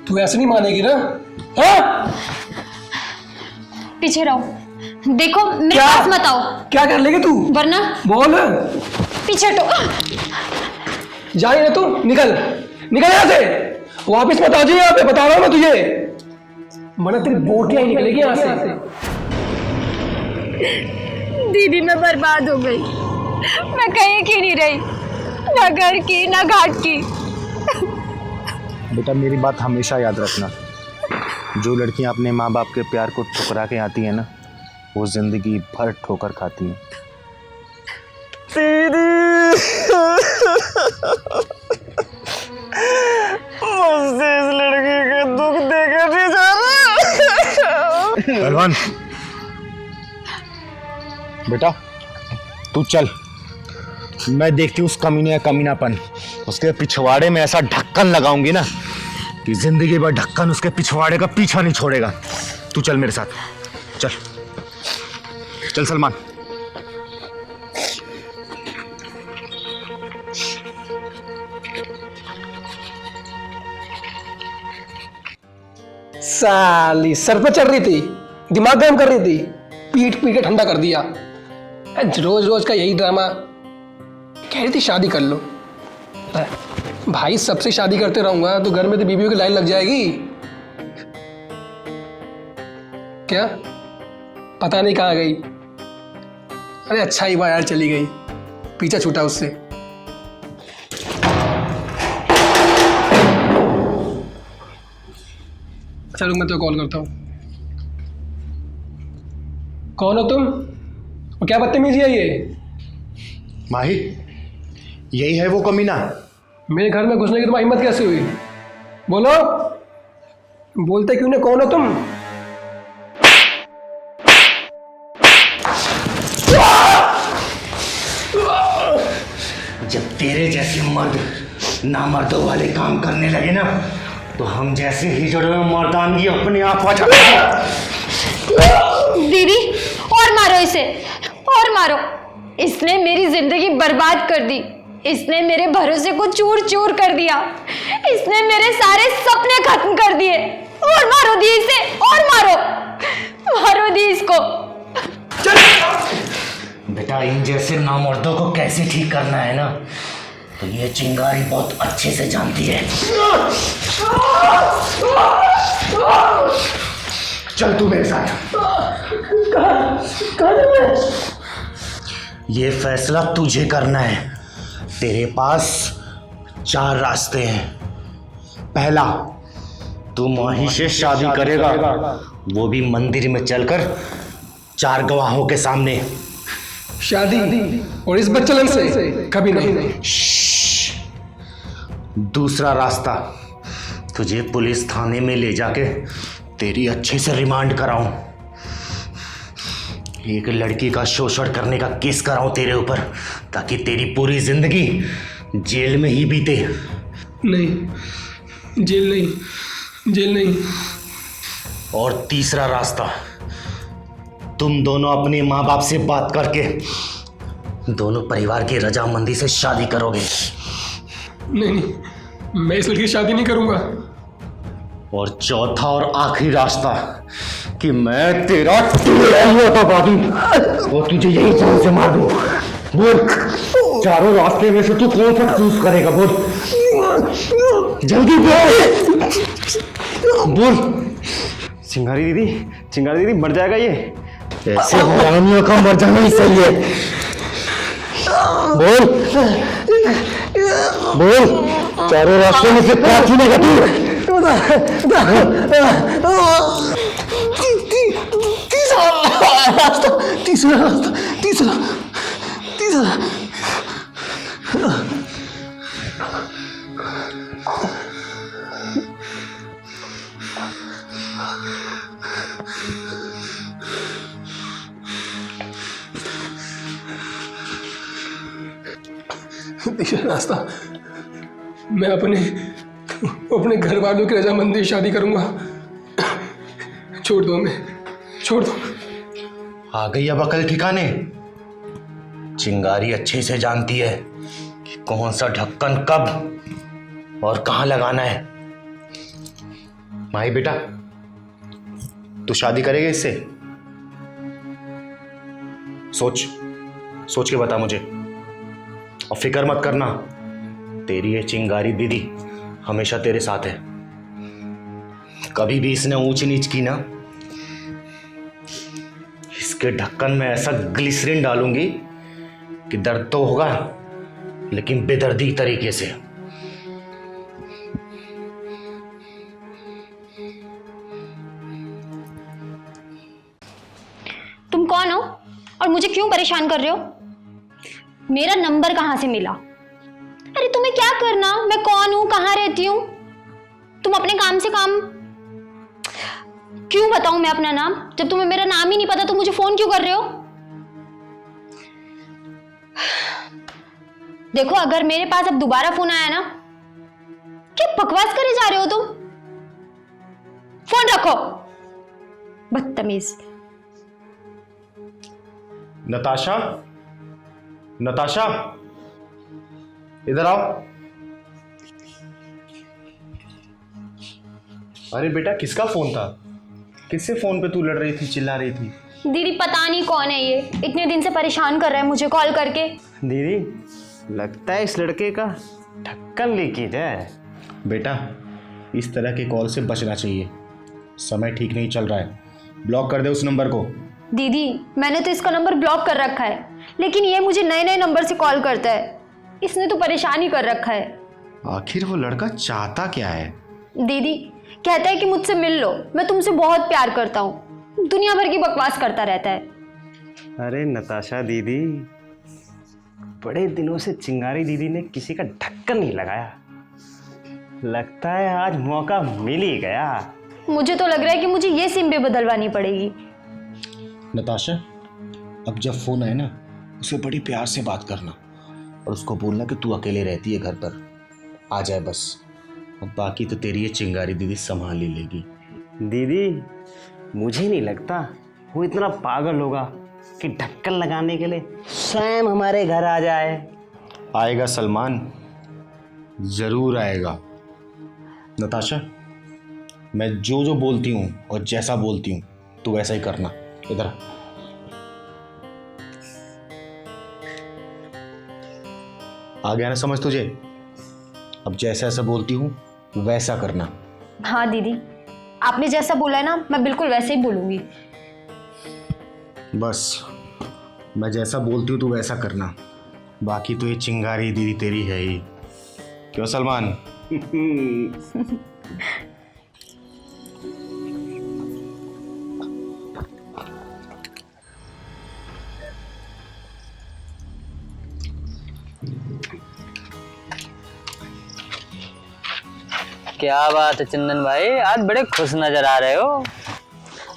तू ऐसे नहीं मानेगी ना? हाँ? पीछे रहो, देखो मेरे पास मत आओ। क्या कर लेगी तू? वरना बोल। पीछे हटो। जा रही है तू? निकल निकल यहाँ से, वापिस मत आ जाइए यहाँ पे, बता रहा हूँ मैं तुझे, वरना तेरी बोटियां ही निकलेगी यहाँ से। दीदी मैं बर्बाद हो गई, मैं कहीं की नहीं रही, ना घर की ना घाट की। बेटा मेरी बात हमेशा याद रखना, जो लड़कियां अपने माँ बाप के प्यार को ठुकरा के आती है ना वो जिंदगी भर ठोकर खाती हैं। मुझसे इस लड़की का दुख देखा नहीं जा रहा। पहलवान बेटा तू चल, मैं देखती हूँ उस कमीने का कमीनापन, उसके पिछवाड़े में ऐसा ढक्कन लगाऊंगी ना कि जिंदगी भर ढक्कन उसके पिछवाड़े का पीछा नहीं छोड़ेगा। तू चल मेरे साथ, चल चल सलमान। साली सर पे चढ़ रही थी, दिमाग गर्म कर रही थी, पीट पीट के ठंडा कर दिया। रोज रोज का यही ड्रामा। कह रही थी शादी कर लो। भाई सबसे शादी करते रहूंगा तो घर में तो बीवियों की लाइन लग जाएगी। क्या पता नहीं कहाँ गई। अरे अच्छा ही हुआ यार चली गई, पीछा छूटा उससे। चलो मैं तो कॉल करता हूँ। कौन हो तुम और क्या बदतमीजी है ये? माही यही है वो कमीना। मेरे घर में घुसने की तुम्हारी हिम्मत कैसे हुई? बोलो, बोलते क्यों नहीं? कौन हो तुम? जब तेरे जैसे मर्द नामर्दों वाले काम करने लगे ना तो हम जैसे हिजड़ों में मर्दानगी अपने आप आ जाती है। दीदी और मारो इसे, और मारो। इसने मेरी जिंदगी बर्बाद कर दी, इसने मेरे भरोसे को चूर चूर कर दिया, इसने मेरे सारे सपने खत्म कर दिए। और मारो दी इसे, और मारो, मारो दी इसको। बेटा इन जैसे नामर्दों को कैसे ठीक करना है ना तो ये चिंगारी बहुत अच्छे से जानती है। चल तू मेरे साथ। ये फैसला तुझे करना है। तेरे पास 4 रास्ते हैं। पहला, तू माही से शादी करेगा, वो भी मंदिर में चलकर 4 गवाहों के सामने। शादी और इस बच्चलन से कभी नहीं। दूसरा रास्ता, तुझे पुलिस थाने में ले जाके तेरी अच्छे से रिमांड कराऊं, एक लड़की का शोषण करने का केस कराऊं तेरे ऊपर, ताकि तेरी पूरी जिंदगी जेल में ही बीते। नहीं, जेल नहीं। और तीसरा रास्ता, तुम दोनों अपने माँ बाप से बात करके दोनों परिवार की रजामंदी से शादी करोगे। नहीं, मैं इस लड़की की शादी नहीं करूंगा। और चौथा और आखिरी रास्ता, कि मैं तेरा हुआ दबा दूं और तुझे यही जान से मार दूं। बोल, चारों रास्ते में से तू कौन सा चूज करेगा? बोल, जल्दी बोल। चिंगारी दीदी मर जाएगा ये? ऐसे हरामियों का मर जाना ही सही है। बोल, चारों रास्ते में से क्या चुनेगा तू? तीसरा। तीसरा रास्ता, मैं अपने घर वालों की रजामंदी से शादी करूंगा। छोड़ दो। आ गई अब अकल ठिकाने? चिंगारी अच्छे से जानती है कि कौन सा ढक्कन कब और कहां लगाना है। माही बेटा, तू शादी करेगा इससे? सोच के बता मुझे, और फिक्र मत करना, तेरी ये चिंगारी दीदी हमेशा तेरे साथ है। कभी भी इसने ऊंच नीच की ना, इसके ढक्कन में ऐसा ग्लिसरीन डालूंगी कि दर्द तो होगा, लेकिन बेदर्दी तरीके से। तुम कौन हो और मुझे क्यों परेशान कर रहे हो? मेरा नंबर कहां से मिला? अरे तुम्हें क्या करना, मैं कौन हूं, कहां रहती हूं? तुम अपने काम से काम। क्यों बताऊं मैं अपना नाम? जब तुम्हें मेरा नाम ही नहीं पता तो मुझे फोन क्यों कर रहे हो? देखो, अगर मेरे पास अब दोबारा फोन आया ना, क्या बकवास करे जा रहे हो तुम? फोन रखो, बदतमीज। नताशा, इधर आओ। अरे बेटा, किसका फोन था? किससे फोन पे तू लड़ रही थी, चिल्ला रही थी? दीदी, पता नहीं कौन है ये, इतने दिन से परेशान कर रहा है मुझे कॉल करके। दीदी, लगता है इस लड़के का ढक्कन लीकेज है। बेटा, इस तरह के कॉल से बचना चाहिए, समय ठीक नहीं चल रहा है। ब्लॉक कर दे उस नंबर को। दीदी, मैंने तो इसका नंबर ब्लॉक कर रखा है, लेकिन ये मुझे नए नए नंबर से कॉल करता है। इसने तो परेशान ही कर रखा है। आखिर वो लड़का चाहता क्या है? दीदी, कहता है कि मुझसे मिल लो, मैं तुमसे बहुत प्यार करता हूँ। दुनिया भर की बकवास करता रहता है। अरे नताशा दीदी, बड़े दिनों से चिंगारी दीदी ने किसी का ढक्कन नहीं लगाया। लगता है आज मौका मिल ही गया। मुझे तो लग रहा है कि मुझे ये सिम भी बदलवानी पड़ेगी। नताशा, अब जब फोन आए ना, उसे बड़ी प्यार से बात करना और उसको बोलना कि तू अकेले रहती है घर पर, आ जाए बस। और बाकी तो तेरी ये चिंगारी दीदी संभाल ही लेगी। दीदी, मुझे नहीं लगता वो इतना पागल होगा कि ढक्कन लगाने के लिए स्वयं हमारे घर आ जाए। आएगा सलमान, जरूर आएगा। नताशा, मैं जो बोलती हूँ और जैसा बोलती हूँ तू वैसा ही करना। इधर आ गया ना समझ तुझे? अब जैसा ऐसा बोलती हूँ वैसा करना। हाँ दीदी, आपने जैसा बोला है ना, मैं बिल्कुल वैसे ही बोलूंगी। बस मैं जैसा बोलती हूँ तू वैसा करना, बाकी तो ये चिंगारी दीदी तेरी है ही। क्यों सलमान? क्या बात है चंदन भाई, आज बड़े खुश नजर आ रहे हो।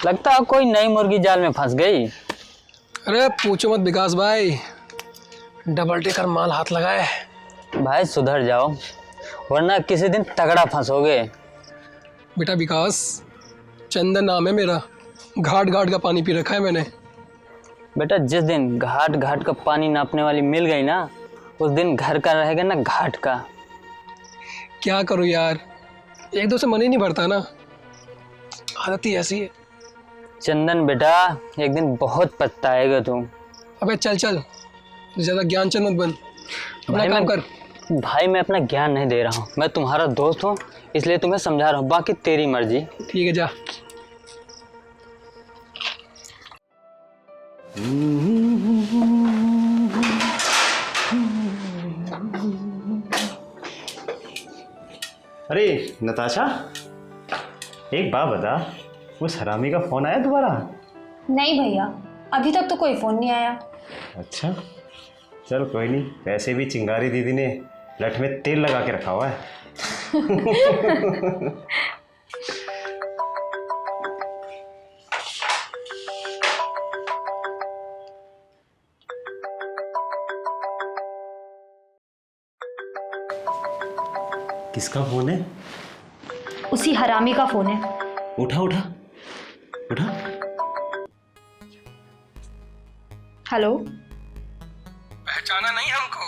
लगता है कोई नई मुर्गी जाल में फंस गई। अरे पूछो मत विकास भाई, डबल टेकर माल हाथ लगाए। भाई सुधर जाओ वरना किसी दिन तगड़ा फंसोगे। बेटा विकास, चंदन नाम है मेरा, घाट घाट का पानी पी रखा है मैंने। बेटा जिस दिन घाट घाट का पानी नापने वाली मिल गई ना, उस दिन घर का रहेगा ना घाट का। क्या करूँ यार, एक दो से मन ही नहीं भरता ना, आदत ही ऐसी है। चंदन बेटा एक दिन बहुत पछताएगा तू। अबे चल चल, ज्यादा ज्ञान चल मत बन, अपना काम कर। भाई मैं अपना ज्ञान नहीं दे रहा हूँ, मैं तुम्हारा दोस्त हूँ इसलिए तुम्हें समझा रहा हूँ, बाकी तेरी मर्जी। ठीक है जा। अरे नताशा, एक बात बता, उस हरामी का फोन आया दोबारा? नहीं भैया, अभी तक तो कोई फोन नहीं आया। अच्छा चल कोई नहीं, वैसे भी चिंगारी दीदी ने लठ में तेल लगा के रखा हुआ है। किसका फोन है? उसी हरामी का फोन है। उठा उठा उठा। हेलो। पहचाना नहीं हमको?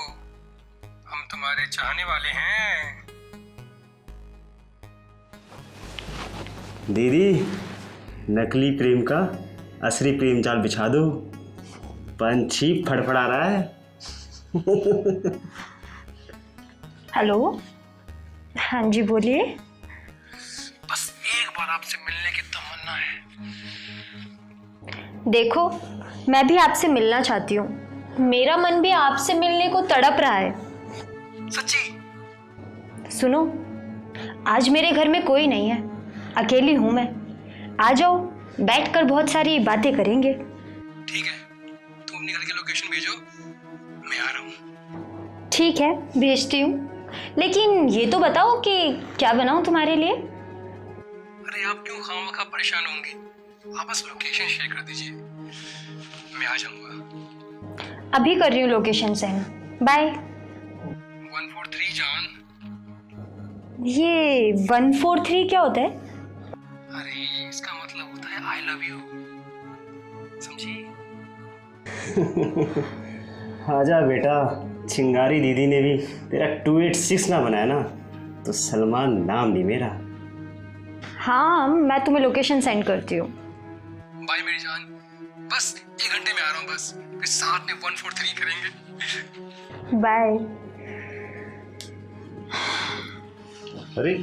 हम तुम्हारे चाहने वाले हैं। दीदी, नकली प्रेम का असली प्रेम जाल बिछा दो, पंछी फड़फड़ा रहा है। हेलो, हाँ जी बोलिए। बस एक बार आपसे मिलने की तमन्ना है। देखो, मैं भी आपसे मिलना चाहती हूँ, मेरा मन भी आपसे मिलने को तड़प रहा है। सच्ची? सुनो, आज मेरे घर में कोई नहीं है, अकेली हूँ मैं। आ जाओ, बैठकर बहुत सारी बातें करेंगे। ठीक है, तुम निकल के लोकेशन भेजो, मैं आ रहा हूँ। ठीक है, भेजती हूँ, लेकिन ये तो बताओ कि क्या बनाऊँ तुम्हारे लिए? अरे आप क्यों खामखा परेशान होंगे, आप बस लोकेशन शेयर कर दीजिए, मैं आ जाऊंगा। अभी कर रही हूँ लोकेशन सेंड। बाय। 143 जान। ये 143 क्या होता है? अरे इसका मतलब होता है आई लव यू, समझी? आजा बेटा, चिंगारी दीदी ने भी तेरा 286 ना बनाया ना, तो सलमान नाम भी मेरा। हाँ, मैं तुम्हें लोकेशन सेंड करती हूँ। बाय मेरी जान, बस 1 घंटे में आ रहा हूँ, बस फिर साथ में 143 करेंगे। बाय। अरे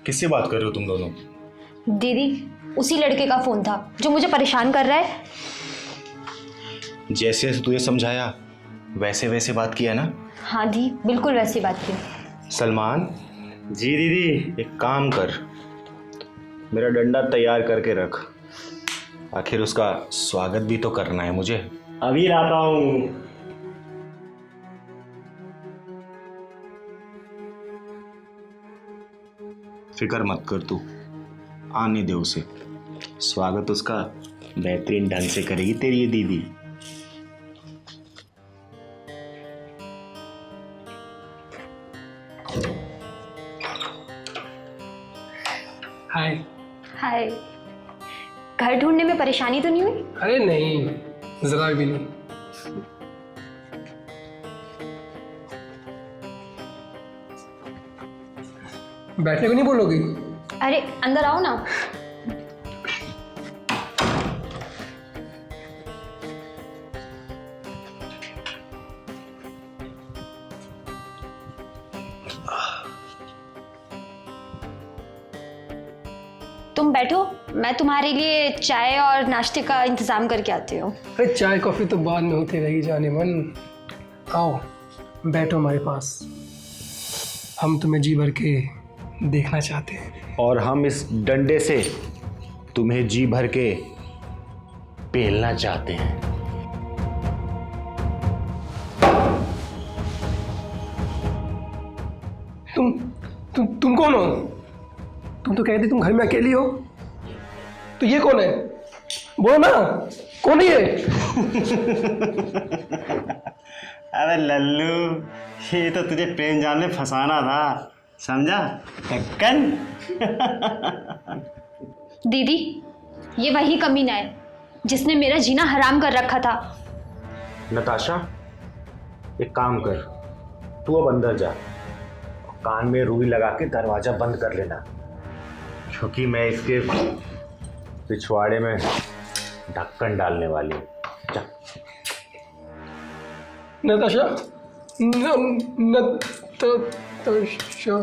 किससे बात कर रहे हो तुम दोनों? दीदी, उसी लड़के का फोन था जो मुझे परेशान कर रहा है। जैसे तुझे समझाया वैसे वैसे बात किया ना? हाँ दी, बिल्कुल वैसी बात की। सलमान जी, दीदी एक काम कर, मेरा डंडा तैयार करके रख, आखिर उसका स्वागत भी तो करना है मुझे। अभी लाता हूँ। फिक्र मत कर तू, आने दे उसे, स्वागत उसका बेहतरीन ढंग से करेगी तेरी ये दीदी। हाय। हाय। घर ढूंढने में परेशानी तो नहीं हुई? अरे नहीं, जरा भी नहीं। बैठने को नहीं बोलोगी? अरे अंदर आओ ना। तुम बैठो, मैं तुम्हारे लिए चाय और नाश्ते का इंतजाम करके आती हूँ। अरे चाय कॉफी तो बाद में होती रहेगी जाने मन। आओ बैठो हमारे पास, हम तुम्हें जी भर के देखना चाहते हैं। और हम इस डंडे से तुम्हें जी भर के पेलना चाहते हैं। तुम कौन हो? तुम तो कहते तुम घर में अकेली हो, तो ये कौन है? बोलो ना, कौन है ये? अरे लल्लू, ये तो तुझे प्रेम जाल में फंसाना था, समझा? ढक्कन। दीदी, ये वही कमीना है जिसने मेरा जीना हराम कर रखा था। नताशा, एक काम कर, तू अब अंदर जा, कान में रुई लगा के दरवाजा बंद कर लेना, क्योंकि मैं इसके पिछवाड़े में ढक्कन डालने वाली हूँ। जा। नताशा, नताशा।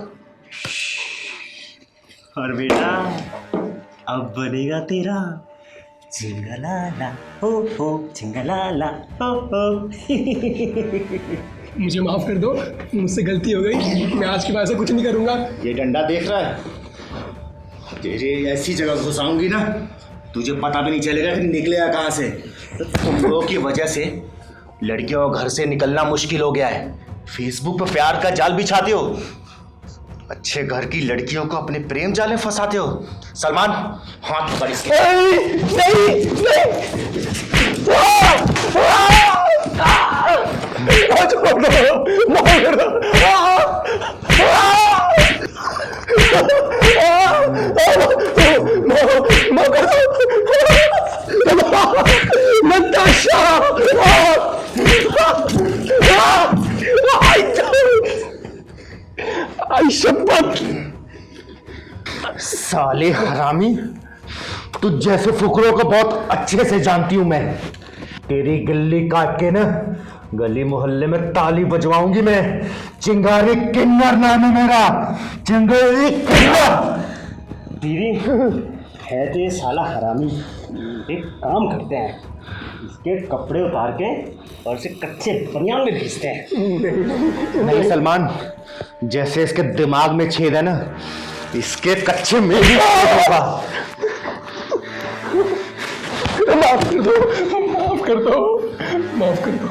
और बेटा, अब बनेगा तेरा चिंगलाला हो चिंगलाला हो। मुझे माफ कर दो, मुझसे गलती हो गई, मैं आज के बाद से कुछ नहीं करूंगा। ये डंडा देख रहा है? तेरे ऐसी जगह घुसाऊंगी ना, तुझे पता भी नहीं चलेगा कि निकलेगा कहाँ से। तो तुम लोगों की वजह से लड़कियों को घर से निकलना मुश्किल हो गया है। फेसबुक पर प्यार का जाल बिछाते हो, अच्छे घर की लड़कियों को अपने प्रेम जाल में फंसाते हो। सलमान, हाथ पर इसके। साले हरामी, तुझ जैसे फुकरों को बहुत अच्छे से जानती हूं मैं। तेरी गिल्ली काट के ना गली मोहल्ले में ताली बजवाऊंगी मैं। चिंगारी किन्नर नाम है मेरा, चिंगारी किन्नर। दीदी है तो ये साला हरामी। एक काम करते हैं, इसके कपड़े उतार के और इसे कच्चे बनियान में भेजते हैं। नहीं सलमान, जैसे इसके दिमाग में छेद है ना, इसके कच्चे में भी होगा। माफ कर दो, माफ कर दो, माफ कर दो,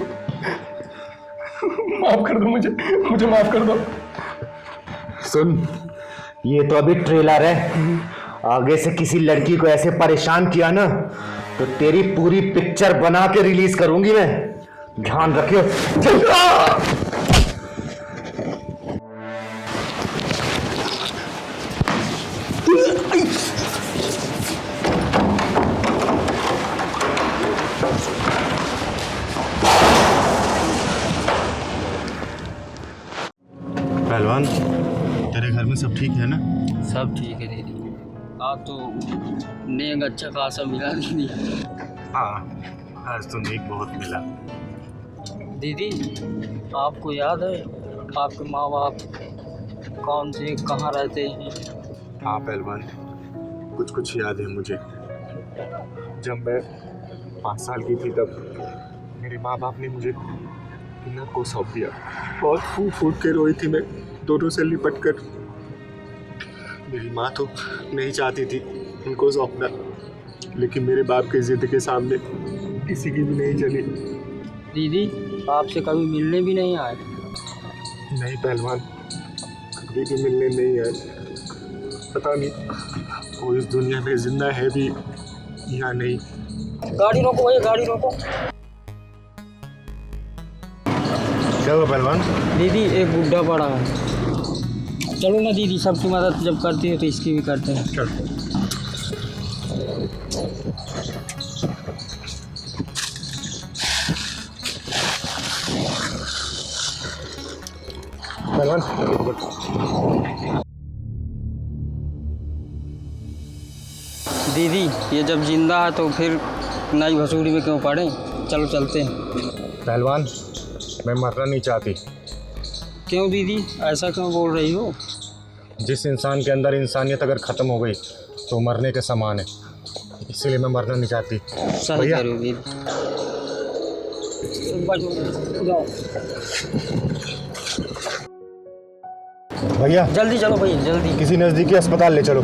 माफ कर दो, मुझे माफ कर दो। सुन, ये तो अभी ट्रेलर है, आगे से किसी लड़की को ऐसे परेशान किया ना तो तेरी पूरी पिक्चर बना के रिलीज करूंगी मैं, ध्यान रखियो। पहलवान, तेरे घर में सब ठीक है ना? सब ठीक है दीदी। आप तो नेक अच्छा खासा मिला दीदी। हाँ, आज तो नेक बहुत मिला। दीदी, आपको याद है आपके माँ बाप कौन से कहाँ रहते हैं? हाँ पहलवान, कुछ कुछ याद है मुझे। जब मैं 5 साल की थी तब मेरे माँ बाप ने मुझे किन्नर को सौंप दिया। बहुत फूट फूट के रोई थी मैं, दोनों से लिपट कर। मेरी माँ तो नहीं चाहती थी उनको सौंपना, लेकिन मेरे बाप की जिद के सामने किसी की भी नहीं चली। दीदी, आपसे कभी मिलने भी नहीं आए? नहीं पहलवान, कभी भी मिलने नहीं आए। पता नहीं वो इस दुनिया में जिंदा है भी या नहीं। गाड़ी रोको भैया, गाड़ी रोको। क्या हुआ पहलवान? दीदी, एक बुढ़ा पड़ा है। चलो ना दीदी, सबकी मदद जब करती हो तो इसकी भी करते हैं। चल। पहलवान, दीदी, ये जब जिंदा है तो फिर नई भसूड़ी में क्यों पड़े? चलो चलते हैं। पहलवान, मैं मरना नहीं चाहती। क्यों दीदी, ऐसा क्यों बोल रही हो? जिस इंसान के अंदर इंसानियत अगर ख़त्म हो गई तो मरने के समान है, इसीलिए मैं मरना नहीं चाहती। सही भैया, कह रहे हो दीदी। भैया जल्दी चलो भैया, जल्दी। किसी नज़दीकी अस्पताल ले चलो।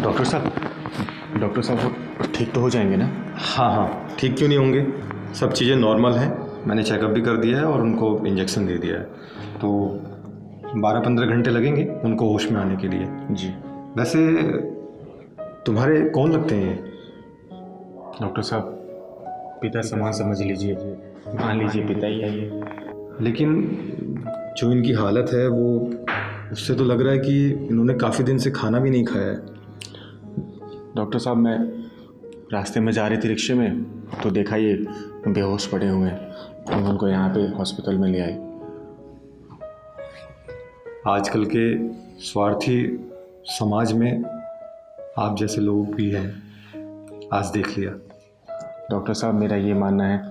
डॉक्टर साहब वो ठीक तो हो जाएंगे ना? हाँ, ठीक क्यों नहीं होंगे? सब चीज़ें नॉर्मल हैं, मैंने चेकअप भी कर दिया है और उनको इंजेक्शन दे दिया है, तो 12-15 घंटे लगेंगे उनको होश में आने के लिए। जी। वैसे तुम्हारे कौन लगते हैं ये? डॉक्टर साहब, पिता समान समझ लीजिए, मान लीजिए पिता ही है ये। लेकिन जो इनकी हालत है वो, उससे तो लग रहा है कि इन्होंने काफ़ी दिन से खाना भी नहीं खाया है। डॉक्टर साहब, मैं रास्ते में जा रही थी रिक्शे में, तो देखा ये बेहोश पड़े हुए हैं, तो उनको यहाँ पे हॉस्पिटल में ले आए। आजकल के स्वार्थी समाज में आप जैसे लोग भी हैं, आज देख लिया। डॉक्टर साहब, मेरा ये मानना है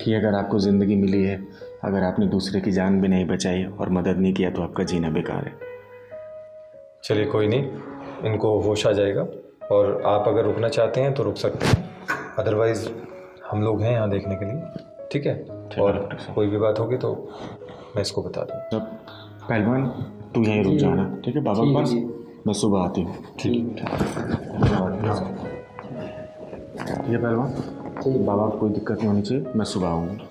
कि अगर आपको ज़िंदगी मिली है, अगर आपने दूसरे की जान भी नहीं बचाई और मदद नहीं किया, तो आपका जीना बेकार है। चलिए कोई नहीं, इनको होश आ जाएगा, और आप अगर रुकना चाहते हैं तो रुक सकते हैं, अदरवाइज़ हम लोग हैं यहाँ देखने के लिए। ठीक है? और कोई भी बात होगी तो मैं इसको बता दूँ। पहलवान, तू यहीं रुक जाना, ठीक है? बाबा के पास मैं सुबह आती हूँ। ठीक है पहलवान, बाबा को कोई दिक्कत नहीं होनी चाहिए, मैं सुबह आऊँगा।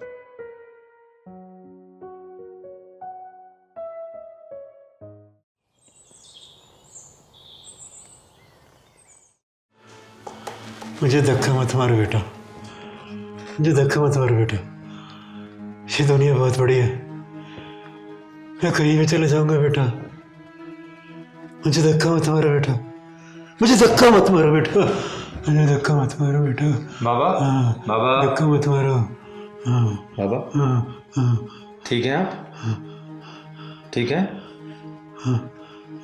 मुझे धक्का मत मार बेटा, मुझे धक्का मत मार बेटा, ये दुनिया बहुत बड़ी है, मैं कहीं भी चले जाऊंगा बेटा, मुझे धक्का मत मारो बेटा, मुझे धक्का मत मारो बेटा, मुझे धक्का मत मारो बेटा। बाबा, बाबा धक्का मत मारो। बाबा, ठीक है आप? ठीक है?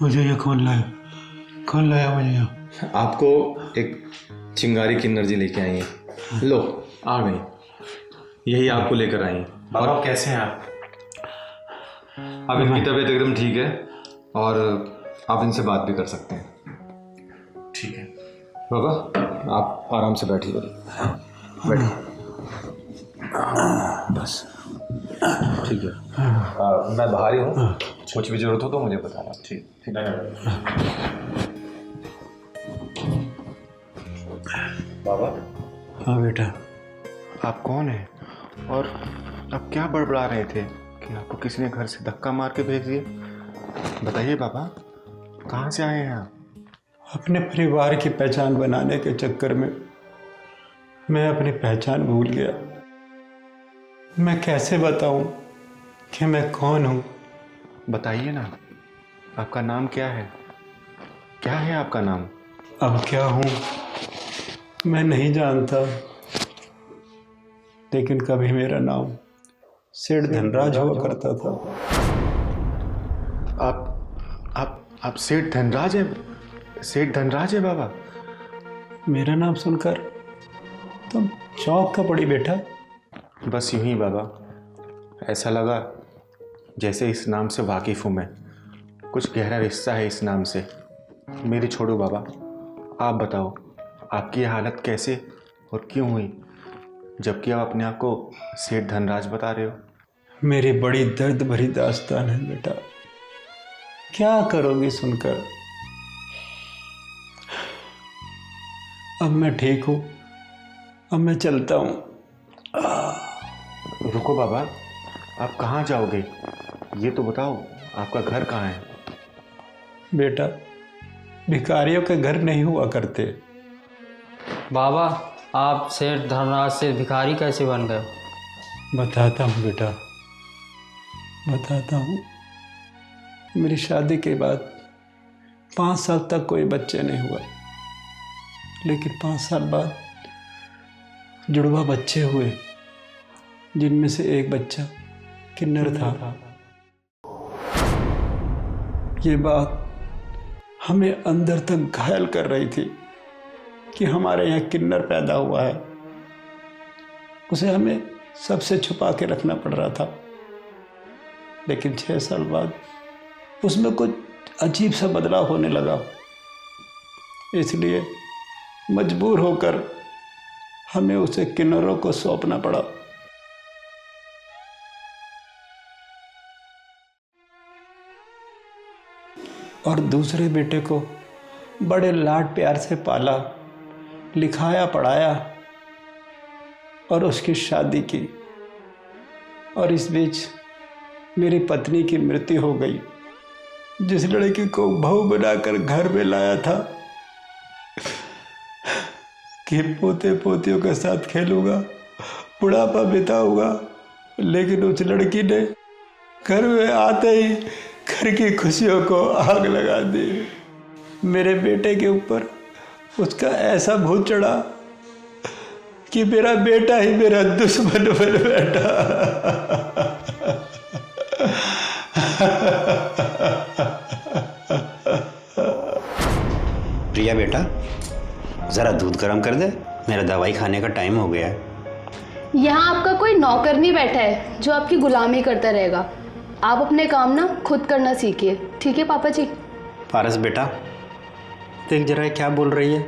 मुझे ये कौन लाया मुझे यहाँ? आपको एक चिंगारी की एनर्जी लेके आई है, लो आ गई, यही आपको लेकर आई है। बाबा कैसे हैं आप? अब इनकी तबीयत एकदम ठीक है और आप इनसे बात भी कर सकते हैं। ठीक है बाबा, आप आराम से बैठिए, बैठिए बस। ठीक है, मैं बाहर ही हूँ, कुछ भी जरूरत हो तो मुझे बताना। ठीक ठीक है बाबा। हाँ बेटा। आप कौन हैं और आप क्या बड़बड़ा रहे थे कि आपको किसी ने घर से धक्का मार के भेज दिया? बताइए बाबा, कहाँ से आए हैं आप? अपने परिवार की पहचान बनाने के चक्कर में मैं अपनी पहचान भूल गया। मैं कैसे बताऊं कि मैं कौन हूं? बताइए ना, आपका नाम क्या है? क्या है आपका नाम? अब क्या हूं मैं नहीं जानता, लेकिन कभी मेरा नाम सेठ धनराज हुआ करता था। आप सेठ धनराज है? सेठ धनराज है बाबा? मेरा नाम सुनकर तुम चौंक का पड़ी बेटा। बस यूं ही बाबा, ऐसा लगा जैसे इस नाम से वाकिफ़ हूँ मैं, कुछ गहरा रिश्ता है इस नाम से। मेरी छोड़ो बाबा, आप बताओ आपकी ये हालत कैसे और क्यों हुई, जबकि आप अपने आप को सेठ धनराज बता रहे हो? मेरी बड़ी दर्द भरी दास्तान है बेटा, क्या करोगी सुनकर? अब मैं ठीक हूँ, अब मैं चलता हूँ। रुको बाबा, आप कहाँ जाओगे ये तो बताओ, आपका घर कहाँ है? बेटा, भिखारियों के घर नहीं हुआ करते। बाबा, आप सेठ धनराज से भिखारी कैसे बन गए? बताता हूँ बेटा, बताता हूँ। मेरी शादी के बाद 5 साल तक कोई बच्चे नहीं हुआ, लेकिन 5 साल बाद जुड़वा बच्चे हुए, जिनमें से एक बच्चा किन्नर था। ये बात हमें अंदर तक घायल कर रही थी कि हमारे यहाँ किन्नर पैदा हुआ है। उसे हमें सबसे छुपा के रखना पड़ रहा था, लेकिन 6 साल बाद उसमें कुछ अजीब सा बदलाव होने लगा। इसलिए मजबूर होकर हमें उसे किन्नरों को सौंपना पड़ा। और दूसरे बेटे को बड़े लाड प्यार से पाला, लिखाया, पढ़ाया और उसकी शादी की। और इस बीच मेरी पत्नी की मृत्यु हो गई। जिस लड़की को बहू बनाकर घर में लाया था कि पोते पोतियों के साथ खेलूंगा, बुढ़ापा बिताऊंगा, लेकिन उस लड़की ने घर में आते ही घर की खुशियों को आग लगा दी। मेरे बेटे के ऊपर उसका ऐसा भूत चढ़ा कि मेरा बेटा ही मेरा दुश्मन बन बैठा। प्रिया बेटा, जरा दूध गर्म कर दे, मेरा दवाई खाने का टाइम हो गया है। यहाँ आपका कोई नौकर नहीं बैठा है जो आपकी गुलामी करता रहेगा। आप अपने काम ना खुद करना सीखिए, ठीक है पापा जी? पारस बेटा, देख जरा क्या बोल रही है।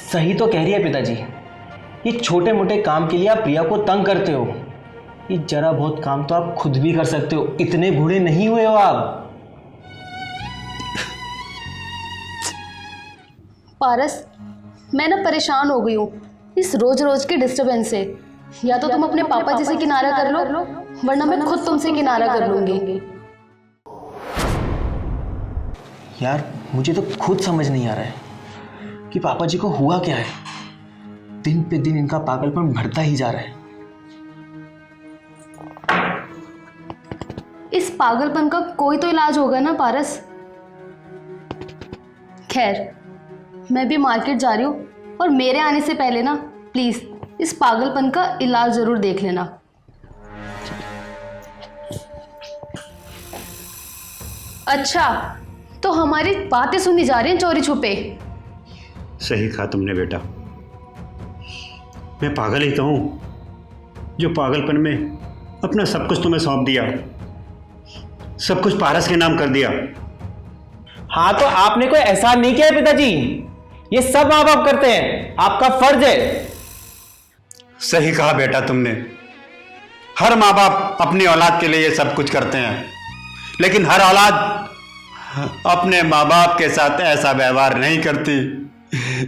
सही तो कह रही है पिताजी। ये छोटे मोटे काम के लिए आप प्रिया को तंग करते हो। ये जरा बहुत काम तो आप खुद भी कर सकते हो, इतने बूढ़े नहीं हुए हो आप। पारस, मैं ना परेशान हो गई हूँ इस रोज रोज के डिस्टरबेंस से। या तो तुम अपने पापा जी से किनारा कर लो, वरना मैं खुद तुमसे किनारा कर लूंगी। यार मुझे तो खुद समझ नहीं आ रहा है कि पापा जी को हुआ क्या है। दिन पे दिन इनका पागलपन बढ़ता ही जा रहा है। इस पागलपन का कोई तो इलाज होगा ना पारस। खैर, मैं भी मार्केट जा रही हूँ और मेरे आने से पहले ना प्लीज इस पागलपन का इलाज जरूर देख लेना। अच्छा, तो हमारी बातें सुनी जा रही हैं चोरी छुपे। सही कहा तुमने बेटा, मैं पागल ही तो हूँ जो पागलपन में अपना सब कुछ तुम्हें सौंप दिया, सब कुछ पारस के नाम कर दिया। हाँ तो आपने कोई एहसान नहीं किया है पिताजी, ये सब माँ बाप करते हैं, आपका फर्ज है। सही कहा बेटा तुमने, हर माँ बाप अपनी औलाद के लिए ये सब कुछ करते हैं, लेकिन हर औलाद अपने माँ बाप के साथ ऐसा व्यवहार नहीं करती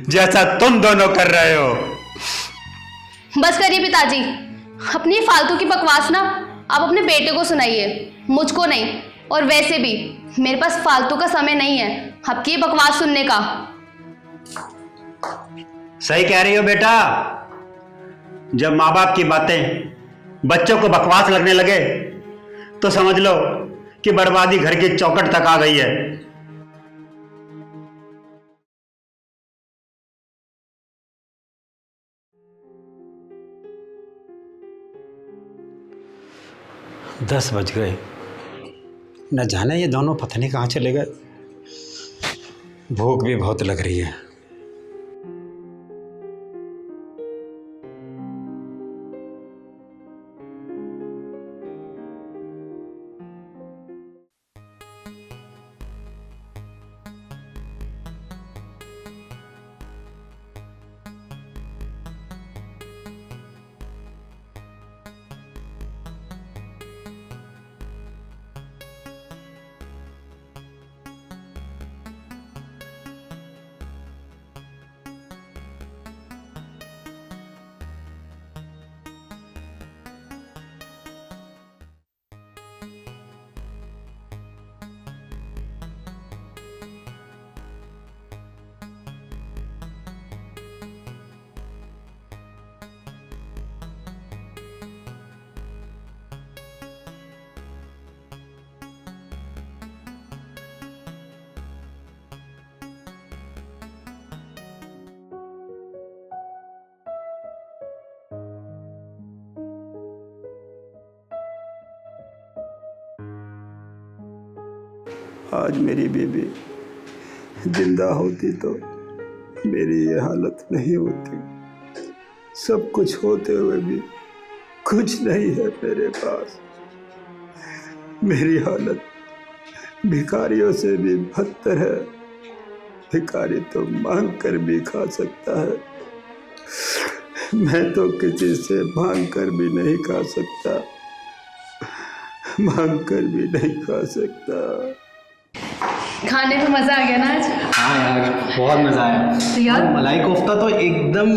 जैसा तुम दोनों कर रहे हो। बस करिए पिताजी, अपनी फालतू की बकवास ना आप अपने बेटे को सुनाइए, मुझको नहीं। और वैसे भी मेरे पास फालतू का समय नहीं है आपकी ये बकवास सुनने का। सही कह रही हो बेटा, जब माँ बाप की बातें बच्चों को बकवास लगने लगे तो समझ लो कि बर्बादी घर की चौखट तक आ गई है। दस बज गए, न जाने ये दोनों पता नहीं कहाँ चले गए। भूख भी बहुत लग रही है। आज मेरी बीबी जिंदा होती तो मेरी ये हालत नहीं होती। सब कुछ होते हुए भी कुछ नहीं है मेरे पास। मेरी हालत भिखारियों से भी बदतर है। भिखारी तो मांग कर भी खा सकता है, मैं तो किसी से मांग कर भी नहीं खा सकता, मांग कर भी नहीं खा सकता। खाने में मजा आ गया ना आज? हाँ यार, बहुत मजा आया। तो यार मलाई कोफ्ता तो एकदम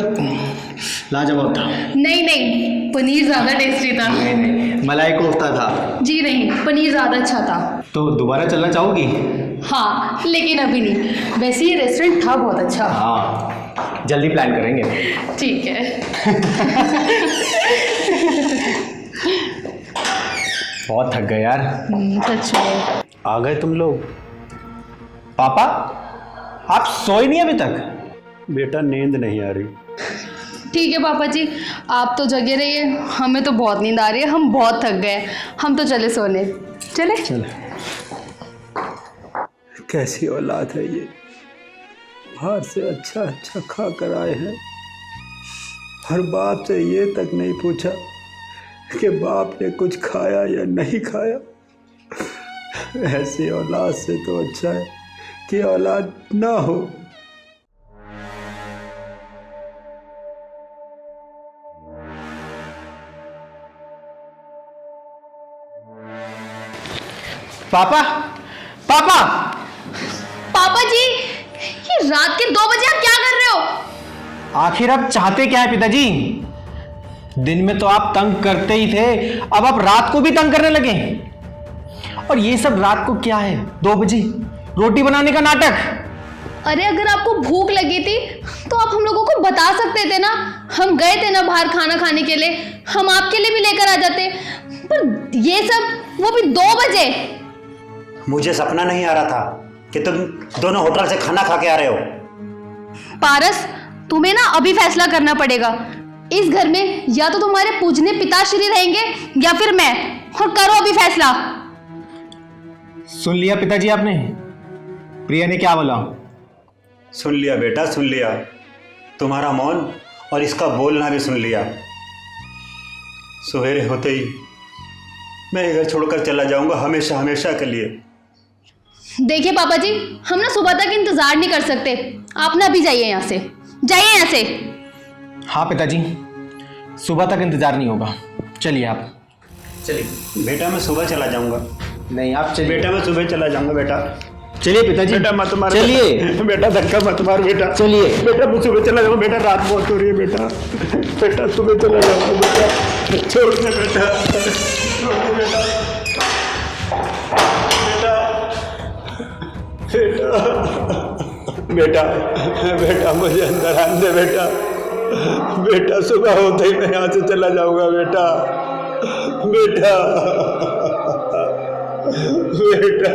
लाजवाब था। नहीं नहीं, पनीर ज्यादा टेस्टी था। नहीं नहीं, मलाई कोफ्ता था। जी नहीं, पनीर ज्यादा अच्छा था। तो दोबारा चलना चाहोगी? हाँ, लेकिन अभी नहीं। वैसे ये रेस्टोरेंट था बहुत अच्छा। हाँ, जल्दी प्लान करेंगे। ठीक है। बहुत थक गए यार। सच में। आ गए तुम लोग? पापा, आप सोए नहीं अभी तक? बेटा नींद नहीं आ रही। ठीक है पापा जी, आप तो जगे रहिए, हमें तो बहुत नींद आ रही है, हम बहुत थक गए, हम तो चले सोने। चले? चले। कैसी औलाद है ये, बाहर से अच्छा अच्छा खा कर आए हैं, हर बाप से ये तक नहीं पूछा कि बाप ने कुछ खाया या नहीं खाया। ऐसी औलाद से तो अच्छा है कि औलाद ना हो। पापा, पापा, पापा जी, ये रात के 2 बजे आप क्या कर रहे हो? आखिर आप चाहते क्या है पिताजी? दिन में तो आप तंग करते ही थे, अब आप रात को भी तंग करने लगे। और ये सब रात को क्या है? 2 बजे रोटी बनाने का नाटक। अरे अगर आपको भूख लगी थी तो आप हम लोगों को बता सकते थे ना, हम गए थे ना बाहर खाना खाने के लिए, हम आपके लिए भी लेकर आ जाते। पर ये सब, वो भी 2 बजे। मुझे सपना नहीं आ रहा था कि तुम दोनों होटल से खाना खा के आ रहे हो। पारस, तुम्हें ना अभी फैसला करना पड़ेगा। इस घर में या तो तुम्हारे पूजने पिताश्री रहेंगे या फिर मैं, और करो अभी फैसला। सुन लिया पिताजी आपने? प्रिया ने क्या बोला? सुन लिया बेटा, सुन लिया। तुम्हारा मौन और इसका बोलना भी सुन लिया। सवेरे होते ही मैं ये घर छोड़कर चला जाऊंगा, हमेशा हमेशा के लिए। देखिए पापा जी, हम ना सुबह तक इंतजार नहीं कर सकते, आप ना अभी जाइए यहाँ से, जाइए यहाँ से। हाँ पिताजी, सुबह तक इंतजार नहीं होगा, चलिए आप। चलिए बेटा, मैं सुबह चला जाऊंगा। नहीं आप चलिए बेटा, मैं सुबह चला जाऊंगा। बेटा चलिए पिताजी। बेटा मत मार, चलिए बेटा, धक्का मत मार बेटा। चलिए बेटा, मैं सुबह चला जाऊंगा। बेटा, रात बहुत हो रही है बेटा। बेटा सुबह चला जाऊंगा बेटा, छोड़ दे बेटा, छोड़ दे बेटा। बेटा, बेटा, बेटा, मुझे अंदर आने दे बेटा। बेटा, सुबह होते ही मैं यहाँ से चला जाऊंगा बेटा। बेटा, बेटा।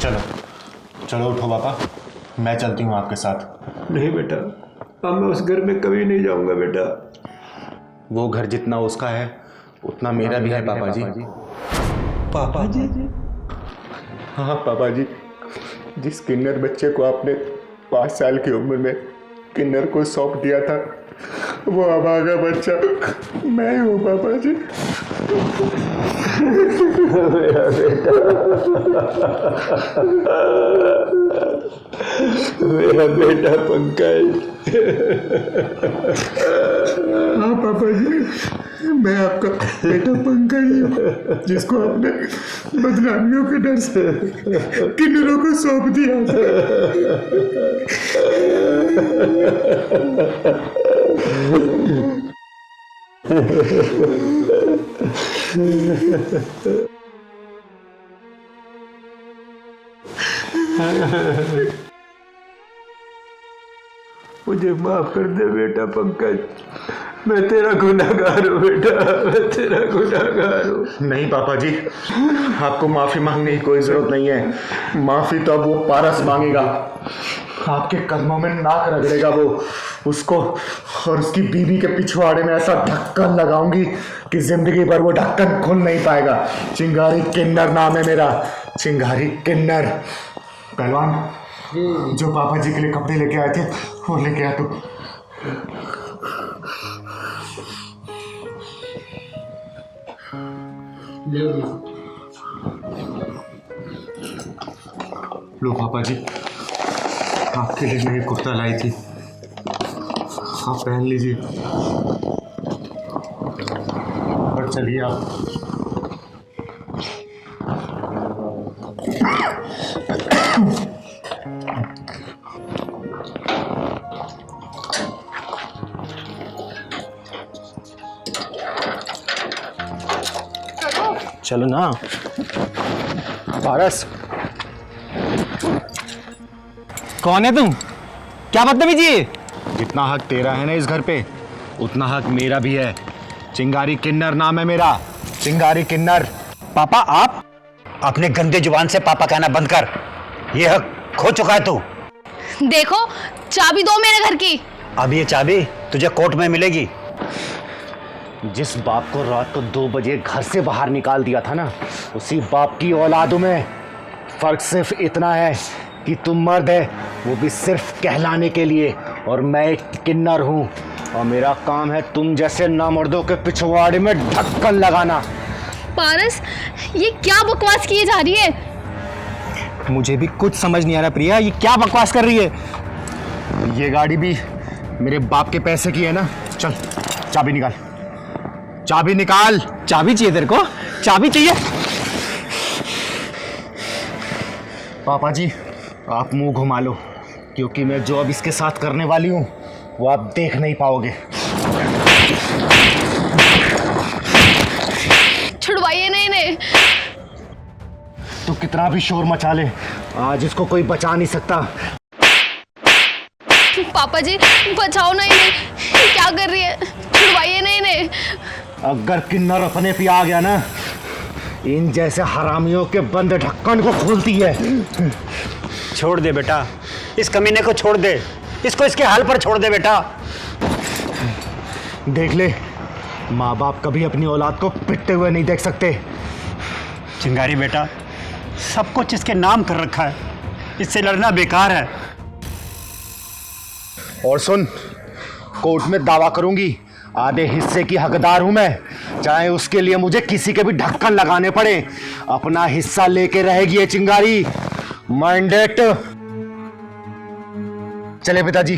चलो चलो उठो पापा, मैं चलती हूँ आपके साथ। नहीं बेटा, अब मैं उस घर में कभी नहीं जाऊंगा बेटा। वो घर जितना उसका है उतना मेरा भी है पापा जी। पापा जी? हाँ पापा जी, जिस किन्नर बच्चे को आपने 5 साल की उम्र में किन्नर को सौंप दिया था, वो अभागा बच्चा मैं हूँ पापा जी। मेरा बेटा, मेरा बेटा पंकज। हाँ पापा जी, मैं आपका बेटा पंकज हूँ, जिसको आपने बदनामियों के डर से किन्नरों को सौंप दिया मुझे माफ कर दे बेटा पंकज, मैं तेरा गुनहगार हूँ बेटा, मैं तेरा गुनहगार हूँ। नहीं पापा जी, आपको माफी मांगने की कोई जरूरत नहीं है। माफी तो अब वो पारस मांगेगा। आपके कदमों में नाक रगड़ेगा वो। उसको और उसकी बीवी के पिछवाड़े में ऐसा ढक्कन लगाऊंगी कि जिंदगी भर वो ढक्कन खुल नहीं पाएगा। चिंगारी किन्नर नाम है मेरा, चिंगारी किन्नर। पहलवान, जो पापा जी के लिए कपड़े लेके आए थे वो लेके आ तू। लो पापा जी, आपके लिए मैं ये कुर्ता लाई थी, आप पहन लीजिए। और चलिए आप। चलो ना। पारस, कौन है तुम? क्या बदतमीजी है? जितना हक तेरा है ना इस घर पे, उतना हक मेरा भी है। चिंगारी किन्नर नाम है मेरा, चिंगारी किन्नर। पापा, आप अपने गंदे जुबान से पापा कहना बंद कर। ये हक खो चुका है तू। देखो, चाबी दो मेरे घर की। अब ये चाबी तुझे कोर्ट में मिलेगी। जिस बाप को रात को 2 बजे घर से बाहर निकाल दिया था ना, उसी बाप की औलादों में फर्क सिर्फ इतना है कि तुम मर्द है, वो भी सिर्फ कहलाने के लिए, और मैं एक किन्नर हूँ, और मेरा काम है तुम जैसे नामर्दों के पिछवाड़े में ढक्कन लगाना। पारस, ये क्या बकवास की जा रही है? मुझे भी कुछ समझ नहीं आ रहा प्रिया, ये क्या बकवास कर रही है? ये गाड़ी भी मेरे बाप के पैसे की है ना। चल, चाबी निकाल, चाबी निकाल। चाबी चाहिए तेरे को? चाबी चाहिए? पापा जी, आप मुंह घुमा लो, क्योंकि मैं जो अब इसके साथ करने वाली हूँ वो आप देख नहीं पाओगे। छुड़वाइए ना इन्हें। तू कितना भी शोर मचा ले, आज इसको कोई बचा नहीं सकता। पापा जी, बचाओ ना इन्हें। क्या कर रही है? छुड़वाइए ना इन्हें। अगर किन्नर अपने पे आ गया ना, इन जैसे हरामियों के बंद ढक्कन को खोलती है। छोड़ दे बेटा, इस कमीने को छोड़ दे, इसको इसके हाल पर छोड़ दे बेटा। देख ले, माँ बाप कभी अपनी औलाद को पिटते हुए नहीं देख सकते। चिंगारी बेटा, सब कुछ इसके नाम कर रखा है, इससे लड़ना बेकार है। और सुन, कोर्ट में दावा करूंगी, आधे हिस्से की हकदार हूं मैं, चाहे उसके लिए मुझे किसी के भी ढक्कन लगाने पड़े। अपना हिस्सा लेके रहेगी ये चिंगारी। माइंडेड। चले पिताजी।